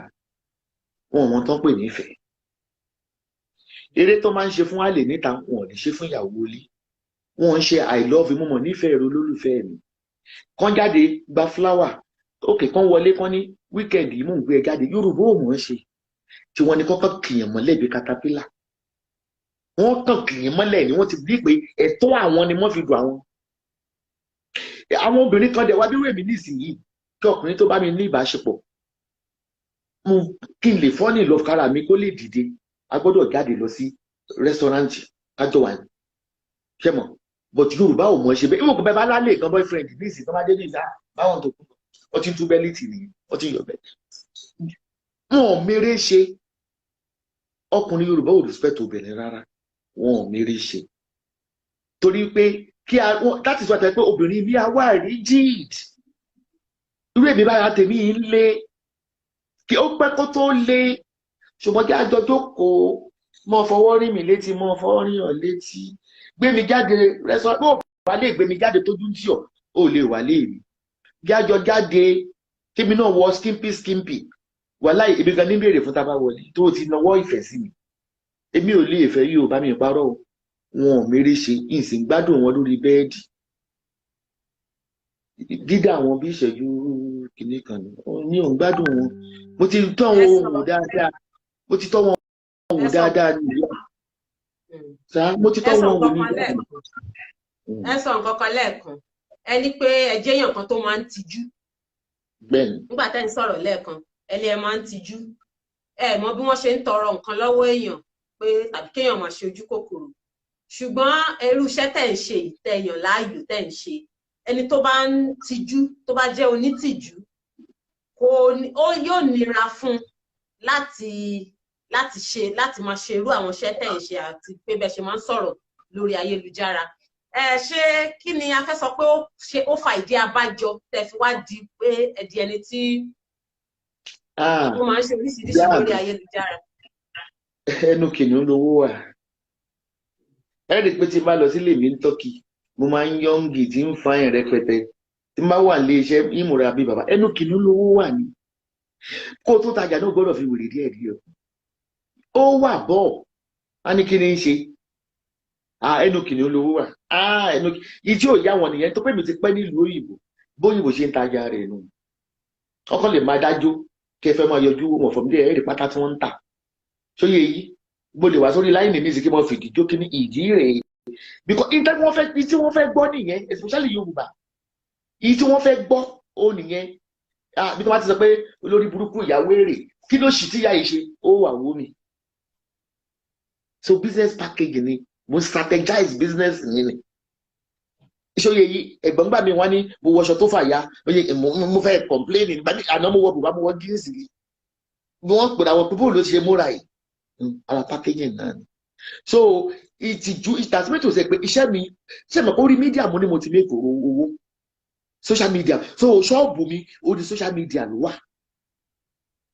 wọn wọn tán pè nífẹ̀ẹ́ eré tó máa ń ṣe fún àlè níta wọn ò ní ṣe fún ìyàwó ilé wọn ń ṣe I love you mọ̀mọ́ nífẹ̀ẹ́ ẹ̀rọ olólùfẹ́ mi kán jáde gba fúláwà òkè kán wọlé kán ní wíkẹ̀ndì yìí mò ń gbé ẹ jáde Yorùbá ò mọ̀ ọ́n ṣe tí wọ́n ní kọ́kọ́ kìyàn mọ́lẹ̀ bí katapila wọ́n kàn kìyàn mọ́lẹ̀ ni wọ́n ti bí pé ẹ̀tọ́ àwọn ni wọ́n fi dùn àwọn obìnrin kan dẹ̀ wá bí wèmí nísìnyí kí ọkùnrin tó bá mi ní ìbáṣepọ̀ kí n lè fọ́ ní ìlọ kára mi kó lè dìde a gbọ́dọ̀ jáde lọ sí rẹ́sítọ́rántì kájọ wà ní ṣẹ́mọ̀ but Yorùbá ò mọ̀ ṣe bẹ́ẹ̀ ìwọ̀n bẹ́ẹ̀ bá lálẹ́ kan boyfriend ní ìsìn tó bá dé ní ìsà báwọn tó kú ọtí tú bẹ́líìtì nìyí ọtí yọ bẹ́ẹ̀ wọn ò méré ṣe ọkùnrin Yorùbá ò respect obìnrin rárá wọn ò méré ṣe torí pé láti sọ àtẹ pé obìnrin bí awá rigid irú èmi báyà tèmi ń lé kí ó pẹ́ kó tó lé ṣùgbọ́n kí àjọ jókòó mọ́ fọwọ́ rí mi létí mọ́ fọwọ́ rí hàn létí gbé mi jáde rẹ́sọ̀ bó wà lè gbé mi jáde tójú tí ò lè wà lè rí bí àjọ jáde kémi náà wọ skimpy wàláì ibi kan ní béèrè fún tábà wọlé tó ti nawọ́ ìfẹ́ sí mi èmi ò lè fẹ́ yóò bá mi parọ́ wọn ò méré ṣe ìsìn gbádùn wọn lórí bẹ́ẹ̀dì dídá àwọn bí ìṣẹ́jú kìíní kan ní òun gbádùn wọn mo ti tọ́ wọn wò dáadáa ní ìlú sá mo ti tọ́ wọn wò ní ìlú. ẹ sọ nǹkan kan lẹ́ẹ̀kan ẹ ní pé ẹ jẹ́ èèyàn kan tó máa ń tijú nígbà tẹ́ ń sọ̀rọ̀ lẹ́ẹ̀kan ẹlẹ́ ẹ máa ń tijú ẹ mọ bí wọ́n ṣe ń tọrọ nǹkan lọ́wọ́ èèyàn pé tàbí kéèyàn máa ṣe ojú kòkòrò ṣùgbọ́n irú iṣẹ́ tẹ́ ń ṣe ìtẹ̀yàn láàyò tẹ́ ń ṣe ẹni tó bá ń tijú tó bá jẹ́ onítìjú yóò nira fún láti máa ṣe irú àwọn iṣẹ́ tẹ́ ń ṣe àti pé bẹ́ẹ̀ ṣe máa ń sọ̀rọ̀ lórí ayélujára ṣé kí ni a fẹ́ sọ pé ó fa ìdí abájọ tẹ́ fi wá di pé ẹ̀dì ẹni tí wọ́n máa ń ṣe oríṣiríṣi lórí ayélujára. ẹnu kìnìún lówó wà ẹ rí i pé tí n bá lọ sílé mi ní Tọ́kì mo máa ń yọǹgì tí ń fa ẹ̀ rẹpẹtẹ tí n bá wà nílé iṣẹ́ ìmúra bíi bàbá ẹnu kìnìún lówó wà ní kó o tó tajà náà gbọ́dọ̀ fi wèrè díẹ̀ ó wà bọ̀ á ní kí ni ń ṣe ẹnu kìnìún lówó wà ìjì ò yá wọn nìyẹn tó pé mi ti pẹ́ nílùú òyìnbó bóyìnbó ṣe ń tajà rẹ̀ nù ọkọ lè máa dájú kẹfẹ máa yọjú wọn fọmú dé ẹrí pátá tí wọn ń tà sóyè yìí mo lè wá sórí láìní ní ìsìnkí mo fìdí jó kí ní ìdí rèé because ìtẹ́ tí wọ́n fẹ́ gbọ́ nìyẹn especially Yorùbá ìyí tí wọ́n fẹ́ gbọ́ ó nìyẹn bí wọ́n bá ti sọ pé olórí burúkú ìyàwó èrè kí ló sì tí ìyá yìí ṣe ó wà wó mi so business package ni mo strategize business yìí ni ṣóyè yìí ẹ̀gbọ́n gbà mí wọ́n ní mo wọṣọ tó fàya mo fẹ́ complain àná mo wọ bùbá mo wọ jíǹsì bí wọ́n pèrè àwọn pípọ̀ ló ṣe múra yìí àwọn packaging náà ni. So ìtìjú ìtàsímẹ́tò ṣe pé iṣẹ́ mi ṣe mọ̀ pé orí mídíà mo ní mo ti lè kóró owó social media so ṣọ́ọ̀bù mi orí social media ló wà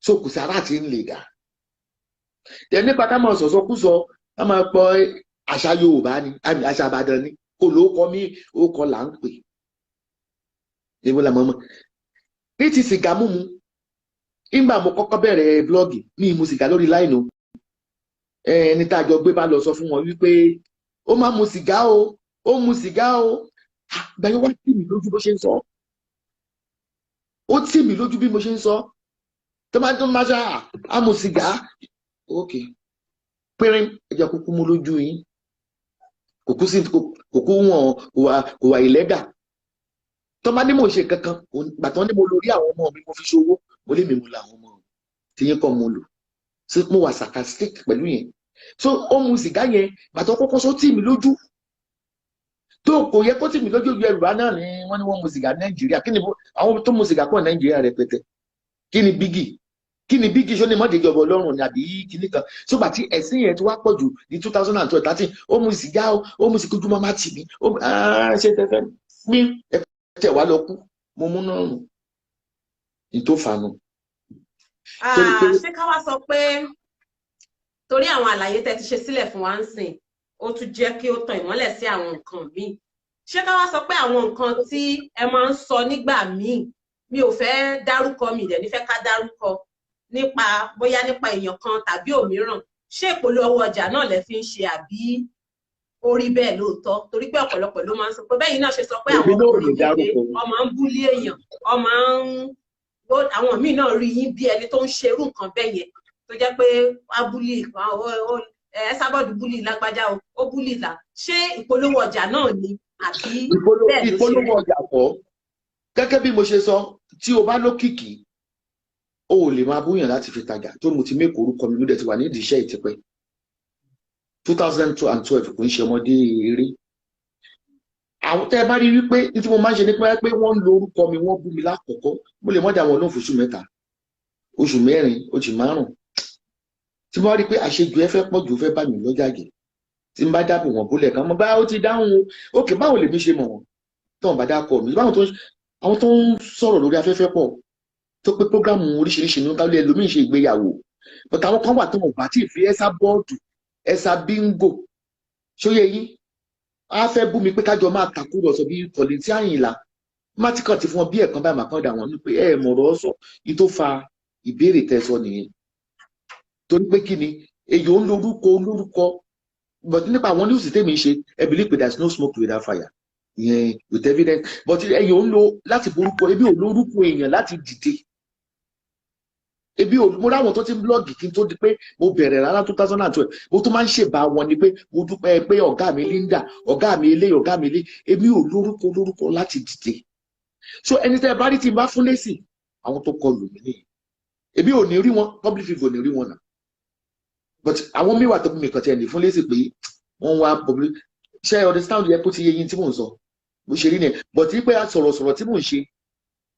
so kò sí ara àti ń lè gà. Ẹ nípa ká máa sọ̀sọ́ kú sọ ká máa pọ̀ àṣà Yorùbá ni àṣà Ìbàdàn ni kò ló kọ mí ó kọ là ń pè níbo la mọ̀ mọ́. Ní ti sìgá mímu nígbà mo kọ́kọ́ bẹ̀rẹ̀ blọ́ọ̀gì ní mu sìgá lórí láìnù ẹni tá a jọ gbé bá lọ sọ fún wọn wípé ó máa mu sìgá o ó mu sìgá o gbàyẹ wá tì mí lójú bó ṣe ń sọ ó tì mí lójú bí mo ṣe ń sọ tó máa ṣe á mu sìgá ok pínrín ẹjẹ kúkú mú lójú yín kò kú wọn kò wà ìlẹ́gà tó bá ní mo ṣe kankan gbàtàn ní mo lórí àwọn ọmọ mi mo fi ṣòwò mo lè mi mo la àwọn ọmọ tí yín kọ́ mo lò sí mo wà sarcastic pẹ̀lú yẹn so ó mu sìgá yẹn gbàtàn kọ́kọ́ sọ tì mí lójú tó kò yẹ kó tì mí lójú Yorùbá náà ni wọ́n ní wọ́n mu sìgá Nàìjíríà kí ni àwọn tó mu sìgá pọ̀ Nàìjíríà rẹpẹtẹ kí ni bígì ṣó ní mọ́déjọba Ọlọ́run ni àbí kíní kan so gbà tí ẹ̀sìn yẹn ti wá pọ̀ jù ní 2012-13 ó mu sìgá ó mu sìgá ojúmọ́ má tì mí ṣe tẹ́tẹ́ mi tẹ̀ wá lọ kú mo mú náà rùn ní tó fanu. Ṣé ká wá sọ pé torí àwọn àlàyé tẹ́ ti ṣe sílẹ̀ fún wa ń sìn ó tún jẹ́ kí ó tan ìmọ́lẹ̀ sí àwọn nǹkan míì ṣé ká wá sọ pé àwọn nǹkan tí ẹ máa ń sọ nígbà míì mi ò fẹ́ dárúkọ mi dẹ̀ nífẹ̀ẹ́ ká dárúkọ nípa bóyá nípa èèyàn kan tàbí òmíràn ṣé ìpolówó ọjà náà lẹ fi ń ṣe àbí orí bẹ́ẹ̀ lóòótọ́ torí pé ọ̀pọ̀lọpọ̀ ló máa ń sọ pé bẹ́ẹ̀ yìí náà ṣe sọ pé àwọn ọkùnrin wípé ọmọ ń búlé èèyàn ọmọ àwọn míì náà rí yín bí ẹni tó ń ṣerú nǹkan bẹ́ẹ̀ yẹn tó jẹ́ pé wá búlì Esabod búlì lágbájá ó búlì là ṣé ìpolówó ọjà náà ni àbí bẹ́ẹ̀ ló ṣe ìpolówó ọjà pọ̀ gẹ́gẹ́ bí mo ṣe sọ tí o bá lókìkí o ò lè máa búyàn láti fi tajà tó mo ti mẹ́kọ̀ọ́ orúkọ mi ló dẹ̀ ti wà nídìí iṣẹ́ ìtìpẹ́ 2012 kò ń ṣe ọmọdé eré àwọn tẹ́ ẹ bá rí wípé ní tí mo máa ń ṣe nípa pé wọ́n ń lo orúkọ mi wọ́n bú mi lákọ̀ọ́kọ́ mo lè mọ́jà wọn náà fún oṣù 3 oṣù 4 oṣù 5 tí mo bá rí pé àṣejù ẹ fẹ́ pọ̀ jù fẹ́ bá mi lọ́jà gẹ̀ tí n bá dábò wọn bólẹ̀ kan mo bá ó ti dáhùn òkè báwo lèmi ṣe mọ̀ wọn tó wọn bá dákọ̀ mi àwọn tó ń sọ̀rọ̀ lórí afẹ́fẹ́ pọ̀ tó pé prógrámù oríṣiríṣi ní kálí ẹlòmíín ṣe ìgbéyàwó but àwọn kan wà tó wọn bá tí ì fi Esabod Esabingo ṣóyè yín á fẹ́ bú mi pé kájọ máa tàkúrọ̀sọ bí kọ̀lì tí Àyìnlá má tí kàn ti fún wọn bí ẹ̀kan báyìí màkàn dà wọ́n ní pé ẹ mọ̀rọ̀ sọ yìí tó fa ìbéèrè tẹ̀sọ nìyẹn torí pé kí ni èyí ò ń lórúkọ but nípa àwọn news tèmi ṣe ẹ believe pé there is no smoke without fire yẹn with evidence but èyí ò ń lo láti borúkọ ebi ò lórúkọ èèyàn láti dìde ebi ò mo ráwọn tó ti ń blọọgì kí n tó di pé mo bẹ̀rẹ̀ rárá 2012 mo tó máa ń ṣèbá wọn ni pé mo dúpẹ́ pé ọ̀gá mi Linda ọ̀gá mi ilé èmi ò lórúkọ láti dìde so ẹni tẹ́ bá rí tí n bá fún lésì àwọn tó kọlù mí nìyẹn ebi ò ní rí wọn public figure ò ní rí wọn náà but àwọn míì wà tó mi kàn tí ẹni fún lésì pé wọ́n wá public ṣe understand yẹ kó ti yé yín tí mò ń sọ bó ṣe rí nìyẹn but ní pé sọ̀rọ̀ tí mò ń ṣe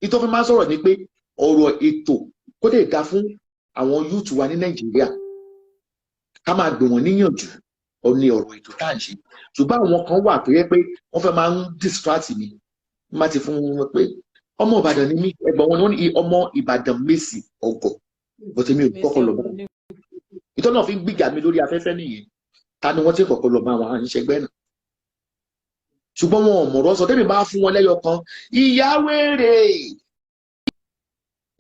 ìtọ́fẹ́ máa ń sọ̀rọ̀ ni pé ọ̀rọ̀ ètò kó lè dá fún àwọn youth wa ní Nàìjíríà ká máa gbé wọn níyànjú ní ọ̀rọ̀ ètò tá à ń ṣe ṣùgbọ́n àwọn kan wà tó yẹ pé wọ́n fẹ́ máa ń distract mi má ti fún wọn pé ọmọ Ìbàdàn ni mí ẹ̀gbọ́n wọn ní ọmọ Ìbàdàn Mèsì ọgọ bọ́tẹ́ mi ò kọ́kọ́ lọ bá ìtọ́ náà fi ń gbìjà mi lórí afẹ́fẹ́ nìyẹn ta ni wọ́n ti kọ́kọ́ lọ bá wọn à ń ṣẹgbẹ́ náà ṣùgbọ́n wọn ò mọ̀rọ̀ sọ tẹ́mi bá fún wọn lẹ́yọ kan ìyá wèrè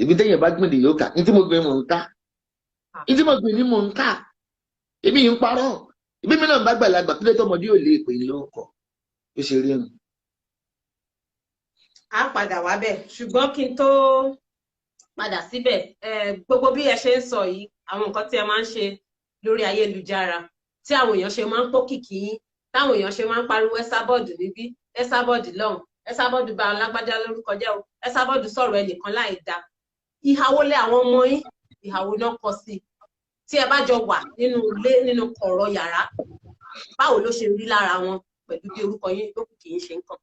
èmi tẹ́yìn bá gbìn yóò kà ní tí mo gbìn mò ń ká ní tí mo gbìn ní mò ń ká èmi yìí ń parọ́ èmi mi náà bá gbàlagbà pílẹ̀ tọmọdé ò lè pè é lọ́kọ̀ ó ṣe rí ẹnu. a padà wá bẹ̀ ṣùgbọ́n kí n tó padà síbẹ̀ gbogbo bí ẹ ṣe ń sọ yìí àwọn nǹkan tí ẹ máa ń ṣe lórí ayélujára tí àwọn èèyàn ṣe máa ń pọ́kìkì yín táwọn èèyàn ṣe máa ń pariwo Esabod níbí Esabod lọ́hùn Esabod bá alágbájá lórúkọ jẹ́ o Esabod sọ̀rọ̀ ẹnìkan láì dá ìhàwó lé àwọn ọmọ yín ìhàwó náà kọ sí tí ẹ bá jọ wà nínú ilé nínú kọ̀rọ̀ yàrá báwo ló ṣe rí lára wọn pẹ̀lú bí orúkọ yín ló kù kì í ṣe ń kàn.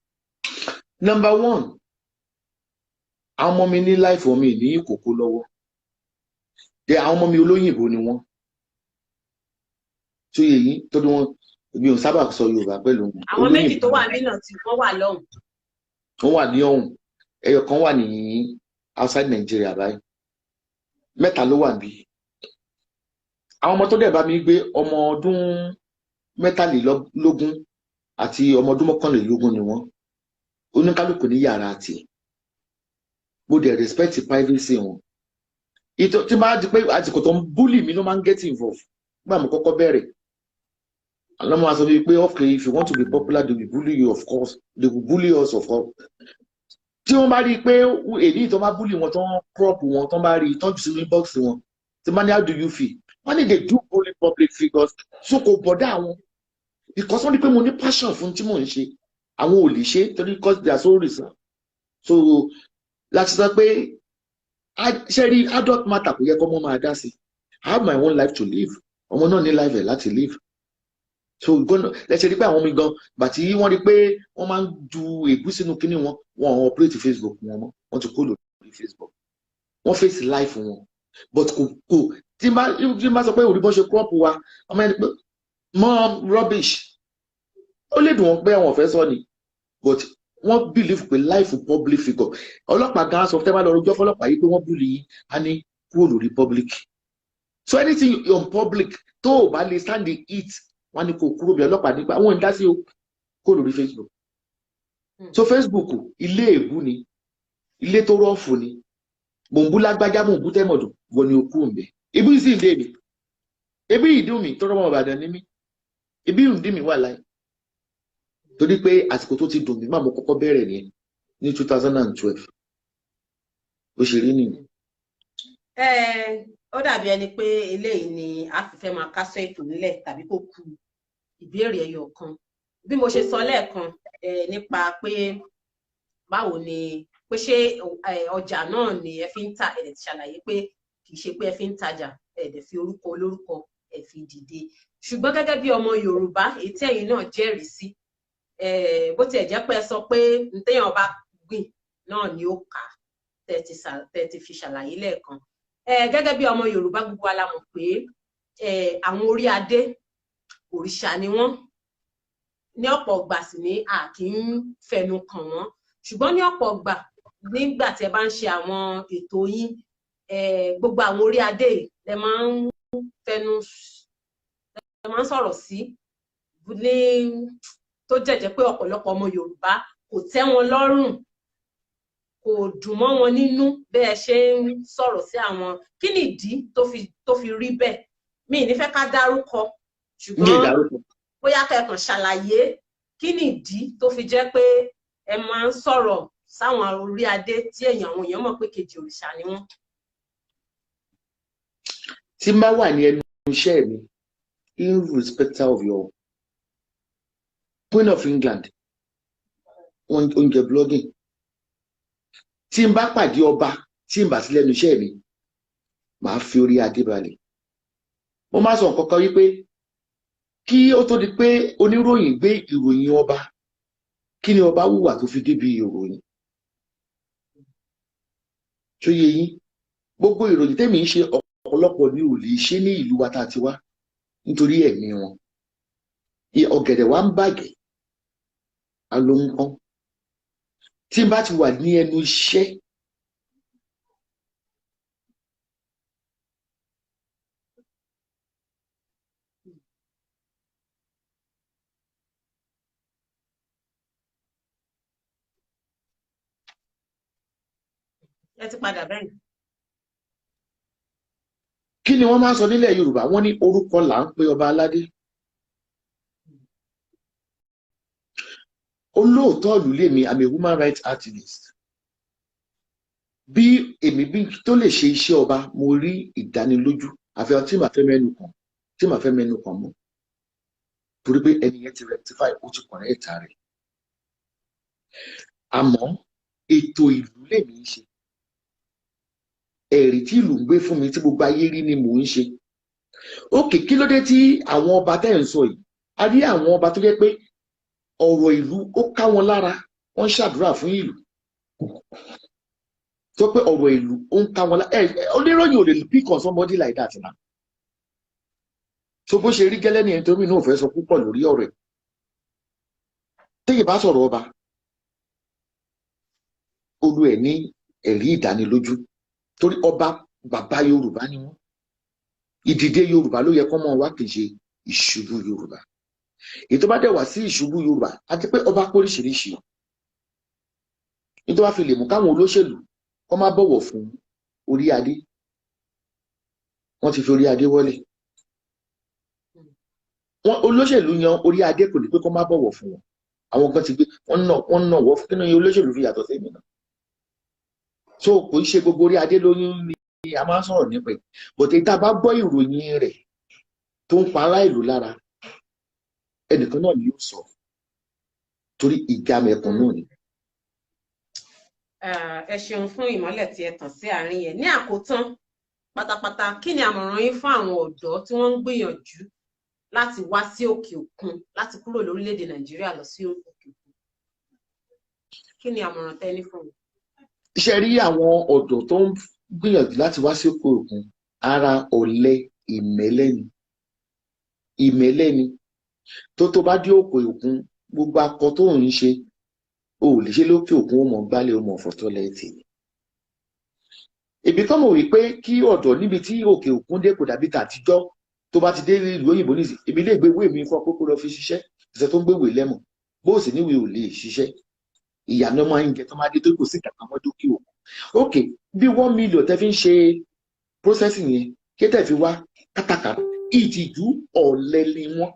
Number one, àwọn ọmọ mi ní life mi ní ìkòkò lọ́wọ́. Àwọn ọmọ mi olóyìnbó ni wọ́n. Tó yẹ yín tó ní wọn mi ò sábà sọ Yorùbá pẹ̀lú wọn. Àwọn méjì tó wà nínà tí wọ́n wà lọ́hùn. Wọ́n wà ní ọ̀hún. Ẹyọ kan wà ní outside Nigeria báyìí. Mẹ́ta ló wà níbí. Àwọn ọmọ tó dẹ̀ bá mi gbé ọmọ ọdún 23 àti ọmọ ọdún 21 ni wọ́n. Oníkálùkù ní yàrá tiẹ̀. Mo dẹ̀ respect privacy wọn. Tí máa di pé àsìkò tó ń bully mi ló máa ń get involved. Nígbà mo kọ́kọ́ bẹ̀rẹ̀. Àwọn ọmọ wa sọ pé okay, if you want to be popular, they will bully you, of course. They will bully us, of course. Tí wọ́n bá rí i pé èyí tó máa bully wọn tó ń crop wọn tó bá rí i tọ́jú sí inbox wọn. Tí máa ní how do you feel? Wọ́n ní they do bully public figures. So kò bọ̀dá àwọn. Because wọ́n ní pé mo ní passion fún tí mò ń ṣe. Àwọn ò lè ṣe torí because they are so reserved. So láti sọ pé ṣe rí adult matter kò yẹ kó mọ́ máa dá sí. I have my own life to live. Ọmọ náà ní life ẹ̀ láti live. So lẹ́sẹ̀ rí pé àwọn mi gan bàtí wọ́n rí pé wọ́n máa ń ju ègbú sínú kíní wọn wọ́n operate Facebook wọn mọ́ wọ́n ti kó lórí Facebook wọ́n face life wọn but kò tí n bá sọ pé òrí bọ́ ṣe crop wa ọmọ ẹni pé mọ́ rubbish ó lè dùn wọ́n pé àwọn ọ̀fẹ́ sọ ni but wọ́n believe pé life public figure ọlọ́pàá gan sọ tẹ́ bá lọ rojọ́ fọlọ́pàá yìí pé wọ́n bully yín á ní kúrò lórí public so anything on public tó o bá lè stand the heat wọ́n ní kò kúrò bí ọlọ́pàá nípa wọ́n ń dá sí o kó lórí Facebook so Facebook ilé èbú ni ilé tó rọ́ọ̀fù ni mò ń bú lágbájá mò ń bú tẹ́mọ̀dù wọ́n ní okú òǹbẹ ibi ìsìn dé mi ebi ìdún mi tó rọ́mọ Ìbàdàn ní mí ebi ìdí mi wà láì torí pé àsìkò tó ti dùn mí máa mo kọ́kọ́ bẹ̀rẹ̀ ní 2012 ó ṣe rí nìyẹn. Ó dàbí ẹni pé eléyìí ni a fi fẹ́ máa kásọ̀ ètò nílẹ̀ tàbí kó ku ìbéèrè ẹyọ kan bí mo ṣe sọ lẹ́ẹ̀kan nípa pé báwo ni pé ṣé ọjà náà ni ẹ fi ń ta ẹ̀ ṣàlàyé pé kì í ṣe pé ẹ fi ń tajà ẹ̀ fi orúkọ olórúkọ ẹ fi dìde ṣùgbọ́n gẹ́gẹ́ bí ọmọ Yorùbá èyí tí ẹ̀yin náà jẹ́rìí sí bó tiẹ̀ jẹ́ pé ẹ sọ pé ntẹ́yàn bá gbìn náà ni ó kà tẹ́ ti fi ṣàlàyé lẹ́ẹ̀kan gẹ́gẹ́ bí ọmọ Yorùbá gbogbo wa la mọ̀ pé àwọn orí adé òrìṣà ni wọ́n ní ọ̀pọ̀ ọgbà sì ní a kì í fẹnu kàn wọ́n ṣùgbọ́n ní ọ̀pọ̀ ọgbà nígbà tí ẹ bá ń ṣe àwọn ètò yín gbogbo àwọn orí adé lẹ máa ń sọ̀rọ̀ sí ní tó jẹ́jẹ́ pé ọ̀pọ̀lọpọ̀ ọmọ Yorùbá kò tẹ́ wọn lọ́rùn kò dùn mọ́ wọn nínú bẹ́ẹ̀ ṣe ń sọ̀rọ̀ sí àwọn kí ni ìdí tó fi rí bẹ́ẹ̀ mi ní fẹ́ ká dárúkọ ṣùgbọ́n bóyá kẹ́kàn ṣàlàyé kí ni ìdí tó fi jẹ́ pé ẹ máa ń sọ̀rọ̀ sáwọn orí adé tí àwọn èèyàn mọ̀ pé kejì òrìṣà ni wọ́n. Tí n bá wà ní ẹnu iṣẹ́ mi irrespective of your Queen of England oúnjẹ blogging tí n bá pàdé ọba tí n bá sí lẹ́nu iṣẹ́ mi màá fi orí adé balẹ̀ mo máa sọ nǹkan kan wípé kí ó tó di pé oníròyìn gbé ìròyìn ọba kí ni ọba hùwà tó fi débi ìròyìn tó yé yín gbogbo ìròyìn tẹ́mi ń ṣe ọ̀pọ̀lọpọ̀ ni ò lè ṣe ní ìlú wa tá a ti wá nítorí ẹ̀mí wọn ọ̀gẹ̀dẹ̀ wa ń bàjẹ́ alóńpọ́n tí n bá ti wà ní ẹnu iṣẹ́ ẹ ti padà bẹ́ẹ̀. kí ni wọ́n máa ń sọ nílẹ̀ Yorùbá wọ́n ní orúkọ là ń pe ọba aládé olóòótọ́ ìlú lèmi I'm a human rights activist bí èmi bí tó lè ṣe iṣẹ́ ọba mo rí ìdánilójú àfihàn tí màá fẹ́ mẹ́nu kàn mọ́ torí pé ẹni yẹn ti rectify ó ti correct rẹ̀ àmọ́ ètò ìlú lèmi ń ṣe ẹ̀rí tí ìlú ń gbé fún mi tí gbogbo ayé rí ni mò ń ṣe ókè kí ló dé tí àwọn ọba tẹ́ ń sọ yìí a rí àwọn ọba tó jẹ́ pé ọ̀rọ̀ ìlú ó ká wọn lára wọ́n ṣàdúrà fún ìlú tó pé ọ̀rọ̀ ìlú ó ń ká wọn lá oníròyìn ò lè pick on somebody like that now. So bó ṣe rí gẹ́lẹ́ ní ẹni tó mí náà fẹ́ sọ púpọ̀ lórí ọ̀rọ̀ ẹ̀ téyè bá sọ̀rọ̀ ọba olú ẹ̀ ní ẹ̀rí ìdánilójú torí ọba bàbá Yorùbá ni wọ́n ìdìde Yorùbá ló yẹ kó mọ̀ wá kì í ṣe ìṣubú Yorùbá ètò bá dẹ̀ wá sí ìṣubú Yorùbá àti pé ọba póríṣiríṣi nítorí wàá fi lè mú káwọn olóṣèlú kó má bọ̀wọ̀ fún orí adé wọ́n ti fi orí adé wọlé wọn olóṣèlú yan orí adé kò ní pé kó má bọ̀wọ̀ fún wọn àwọn kan ti gbé wọn nà wọ́ kí ni olóṣèlú fi yàtọ̀ sí èmi náà so kò í ṣe gbogbo orí adé lóyún ni a máa ń sọ̀rọ̀ nípa ẹ̀ bọ̀tẹ́ tá a bá gbọ́ ìròyìn rẹ̀ tó ń pa ará ìlú lára ẹnìkan náà ni yóò sọ torí ìjà mẹ̀kún náà ni. Ẹ ṣeun fún ìmọ́lẹ̀ tí ẹ tàn sí àárín yẹn ní àkótán pátápátá kí ni àmọ̀ràn yín fún àwọn ọ̀dọ́ tí wọ́n ń gbìyànjú láti wá sí òkè òkun láti kúrò lórílẹ̀‐èdè Nàìjíríà lọ sí òkè òkun kí ni àmọ̀ràn tẹ́ ní fún wọn? Iṣẹ́ rí àwọn ọ̀dọ́ tó ń gbìyànjú láti wá sí òkè òkun ara ọ̀lẹ ìmẹ́lẹ́ ni tó bá dé òkè òkun gbogbo akọ tó ń ṣe o ò lè ṣe lókè òkun ó mọ̀ gbálẹ̀ ó mọ̀ fọ́tọ́lẹ́tì ni. Èbí kan mọ̀ wípé kí ọ̀dọ́ níbi tí òkè òkun dé kò dàbí tàtijọ́ tó bá ti dé ìlú òyìnbó nìsí èmi lè gbé ìwé mi fún ọkọ lọ fi ṣiṣẹ́ ìṣẹ́ tó ń gbé ìwé lẹ́mọ̀ bó sì níwèé ò lè ṣiṣẹ́ ìyànà máa ń jẹ tó máa dé tó kò sí kàkà mọ́ dókè òkun. Ok bí 1 million tẹ́ fi ń ṣe processing yẹn kí tẹ́ fi wá kátàkárà ìtìjú ọ̀lẹ ni wọ́n.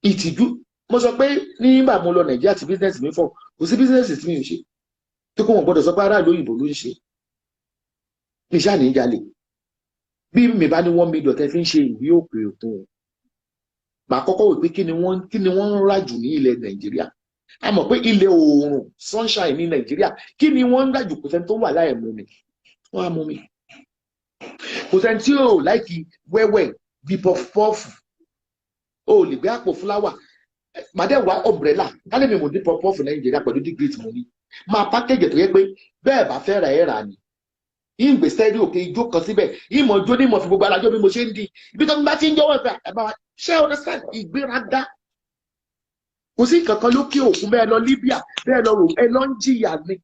Ìtìjú mo sọ pé nígbà mo lọ Nàìjíríà tí business mi fọ kò sí business tí mi ò ṣe tó kó wọn gbọ́dọ̀ sọ pé aráàlú òyìnbó ló ń ṣe ní sáà ní jalè bí mi bá ní 1 million tẹ́ fi ń ṣe ìwé òkè òkun màá kọ́kọ́ wò pé kí ni wọ́n ń rà jù ní ilẹ̀ Nàìjíríà a mọ̀ pé ilẹ̀ oòrùn sunshine ní Nàìjíríà kí ni wọ́n ń rà jù kò sẹ́ni tó wà láì mú mi wọ́n á mú mi kò sẹ́ni tí ò láìkí wẹ́wẹ́ bí pọfupọ́ọ̀fù o lè gbé àpò fúláwà màá dẹ̀ wá ọ̀mbrẹ́là kálẹ̀ mi mò ní pọfupọ́ọ̀fù Nàìjíríà pẹ̀lú dígírì tí mo ní máa pákéjì tó yẹ pé bẹ́ẹ̀ bá fẹ́ ra ẹ̀ rà ni ìgbè sẹ́rí òkè ijó kan síbẹ̀ ìmọ̀ ijó ní ìmọ̀ fi gbogbo alájọ́ bí mo ṣe ń di ibi tó ń bá ti ń jọ́wọ́ ìfẹ́ ẹ̀ bá wa ṣé o understand ìgbéraga kò sí kankan lókè òkun bẹ́ẹ̀ lọ Libya bẹ́ẹ̀ lọ rò ẹ lọ ń jìyà ni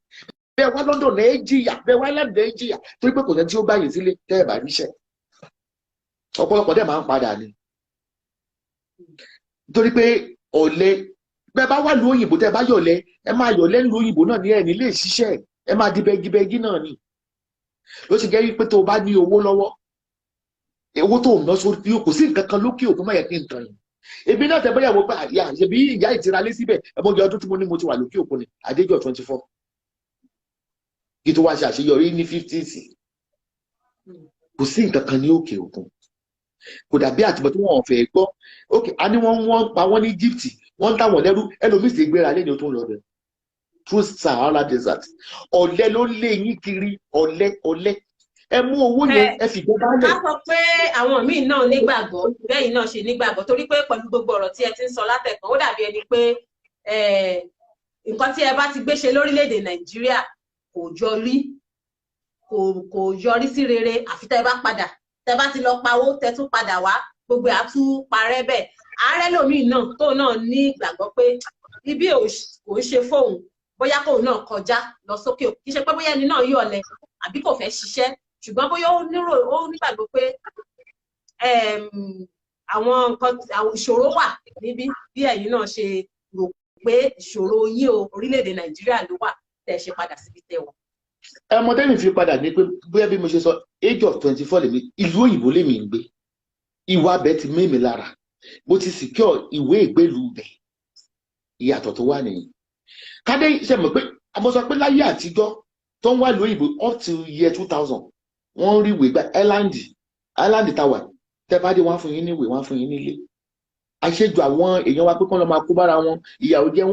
bẹ́ẹ̀ wá London ẹ jìyà bẹ́ẹ̀ wá Ireland ẹ jìyà torí pé kò sẹ́ni tí ó bá yìí sílé tẹ́ ẹ̀ bá ríṣẹ́ ọ̀pọ̀lọpọ̀ dẹ̀ máa ń padà ni torí pé ọ̀lẹ bẹ́ẹ̀ bá wà lú òyìnbó tẹ́ ẹ bá yọ̀lẹ ẹ máa yọ̀lẹ lu òyìnbó náà ní ẹ̀ nílé ìṣiṣẹ́ ẹ máa di bẹ́gibẹ́gí náà ni ló ti jẹ́ wípé tó o bá ní owó lọ́wọ́ owó tó ń ná sórí kò sí nǹkan kan lókè òkun máa yẹ kí n tàn yín ebi náà tẹ́ bóyá wo pé àyà ṣebí ìyá ìtiralé síbẹ̀ ẹmọge ọdún tí mo ní mo ti wà lókè òkun ni àdéjọ 24 kí tó wá ṣe àṣeyọrí ní 50s kò sí nǹkan kan ní òkè òkun kò dàbí àtìmọ́ tí wọ́n fẹ́ gbọ́ ok a ní wọ́n pa wọ́n ní Egypt wọ́n ń táwọn lẹ́rú ẹlòmíì sì gbéra lẹ́ni o tó ń lọ bẹ̀ through Sahara desert ọ̀lẹ ló lé yín kiri ọ̀lẹ ẹ mú owó yẹn ẹ fi gbé bálẹ̀. a sọ pé àwọn míì náà nígbàgbọ́ bẹ́ẹ̀ náà ṣe nígbàgbọ́ torí pé pẹ̀lú gbogbo ọ̀rọ̀ tí ẹ ti ń sọ látẹ̀kàn ó dàbí ẹni pé nǹkan tí ẹ bá ti gbé ṣe lórílẹ̀‐èdè Nàìjíríà kò yọrí sí rere àfi tẹ́ bá padà tẹ́ bá ti lọ pawó tẹ́ tún padà wá gbogbo àtún parẹ́ bẹ́ẹ̀ ààrẹ lòmíì náà tó náà ní ìgbàgbọ́ pé ibi kò ń ṣe fóun bóyá kóun náà kọjá lọ sókè kì í ṣe pé bóyá ẹni náà yọ̀lẹ àbí kò fẹ́ ṣiṣẹ́ ṣùgbọ́n bóyá ó nígbàgbọ́ pé àwọn nǹkan ìṣòro wà níbí bí ẹ̀yin náà ṣe rò pé ìṣòro yìí o orílẹ̀-èdè Nàìjíríà ló wà tẹ́ ṣe padà síbi tẹ́ wọ̀. ọmọdé mi fi padà ní pé bóyá bí mo ṣe sọ age of 24 lèmi ìlú òyìnbó lèmi ń gbé ìwà abẹ ti mẹ́mi lára mo ti secure ìwé ìgbélú bẹ̀ ìyàtọ̀ tó wà nìyí kádé ṣe mọ̀ pé mo sọ pé láyé àtijọ́ tó ń wá ìlú òyìnbó up to year 2000 wọ́n rí ìwé gba Ireland tower tẹ́ bá dé wọ́n fún yín níwèé wọ́n fún yín nílé àṣejù àwọn èèyàn wa pé kán lọ máa kó bára wọn ìyàwó jẹ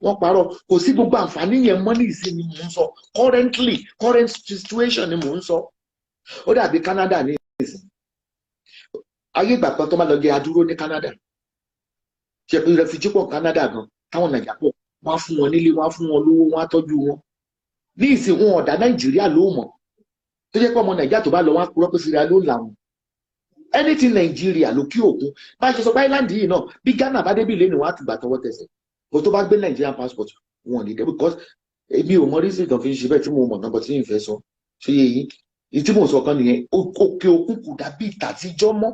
wọ́n parọ́ kò sí gbogbo àǹfààní yẹn mọ́ ní ìsinmi mò ń sọ current situation ni mò ń sọ ó dàbí Canada ní ìsìn ayé ìgbà kan tó máa lọ jẹ adúró ní Canada ṣe pé refugee pọ̀ Canada gan táwọn nàìjíríà pọ̀ wọ́n á fún wọn nílé, wọ́n á fún wọn lówó, wọ́n á tọ́jú wọn. Ní ìsìn wọn ọ̀dà nàìjíríà ló mọ̀ tó jẹ́ pé ọmọ nàìjíríà tó bá lọ wọ́n á purọ́ pé síra ló làwọn. Anything nàìjíríà lókè òkun bá a ṣe sọ pé island yìí náà bí Ghana bá débi lẹ́nu wọn á ti gbà tọwọ́ tẹsẹ̀ kó tó bá gbé Nigerian passport wọn ò ní dé because èmi ò mọ reason tó fi ń ṣe bẹ́ẹ̀ tí mo mọ̀ nǹkan tí n fẹ́ sọ ṣé yé yín tí mò ń sọ kan nìyẹn. Òkè òkun kò dàbí ìtàtijọ́ mọ́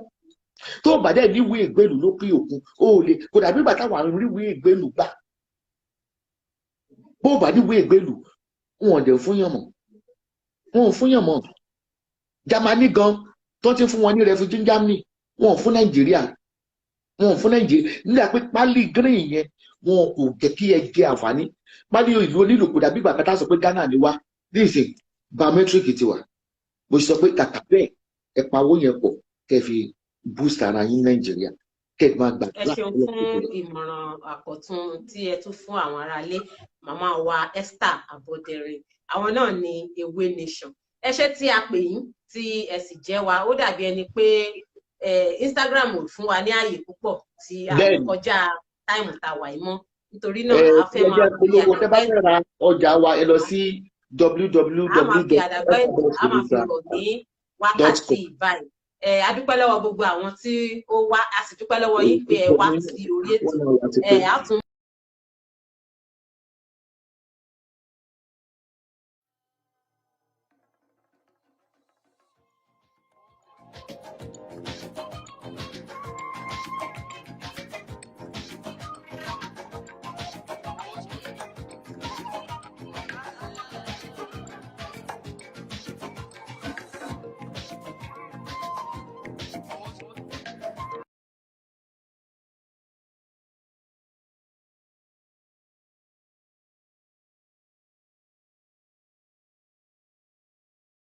tó bá dẹ̀ níwèé ìgbélú lókè òkun ó lè kò dàbí ìgbà táwọn àrùn níwèé ìgbélú gbà bó bá níwèé ìgbélú wọn ò dẹ̀ fún yàn mọ́ wọn ò fún yàn mọ́. Germany gan tó ti fún wọn ní refugee ní Germany wọn ò fún Nàìjíríà nígbà pé pálí green yẹn wọn kò jẹ́ kí ẹ jẹ àǹfààní. Pálí ìlú onílù kò dàbí ìgbà kátà sọ pé Ghana ni wá nísìn biometric ti wà mo sọ pé kàkà bẹ́ẹ̀ ẹ pawó yẹn pọ̀ kẹ́ fi boost ara yín Nàìjíríà kẹ́ máa gbà. Ẹ ṣeun fún ìmọ̀ràn àkọ́tún tí ẹ tún fún àwọn aráalé. Màmá wa Esther Aboderin àwọn náà ní Ewé Nation. Ẹ ṣé tí a pè yín tí ẹ sì jẹ́ wa. Ó dàbí ẹni pé Instagram ò fún wa ní ààyè púpọ̀ tí a kọjá táìmù tá a wà yìí mọ́ nítorí náà a fẹ́ máa bí àdàgbà ọjà wa ẹ lọ sí www. a máa fi rọ̀ ní wákàtí báyìí. A dúpẹ́ lọ́wọ́ gbogbo àwọn tí ó wá, a sì dúpẹ́ lọ́wọ́ yín pé ẹ wá sí orí ètò. A tún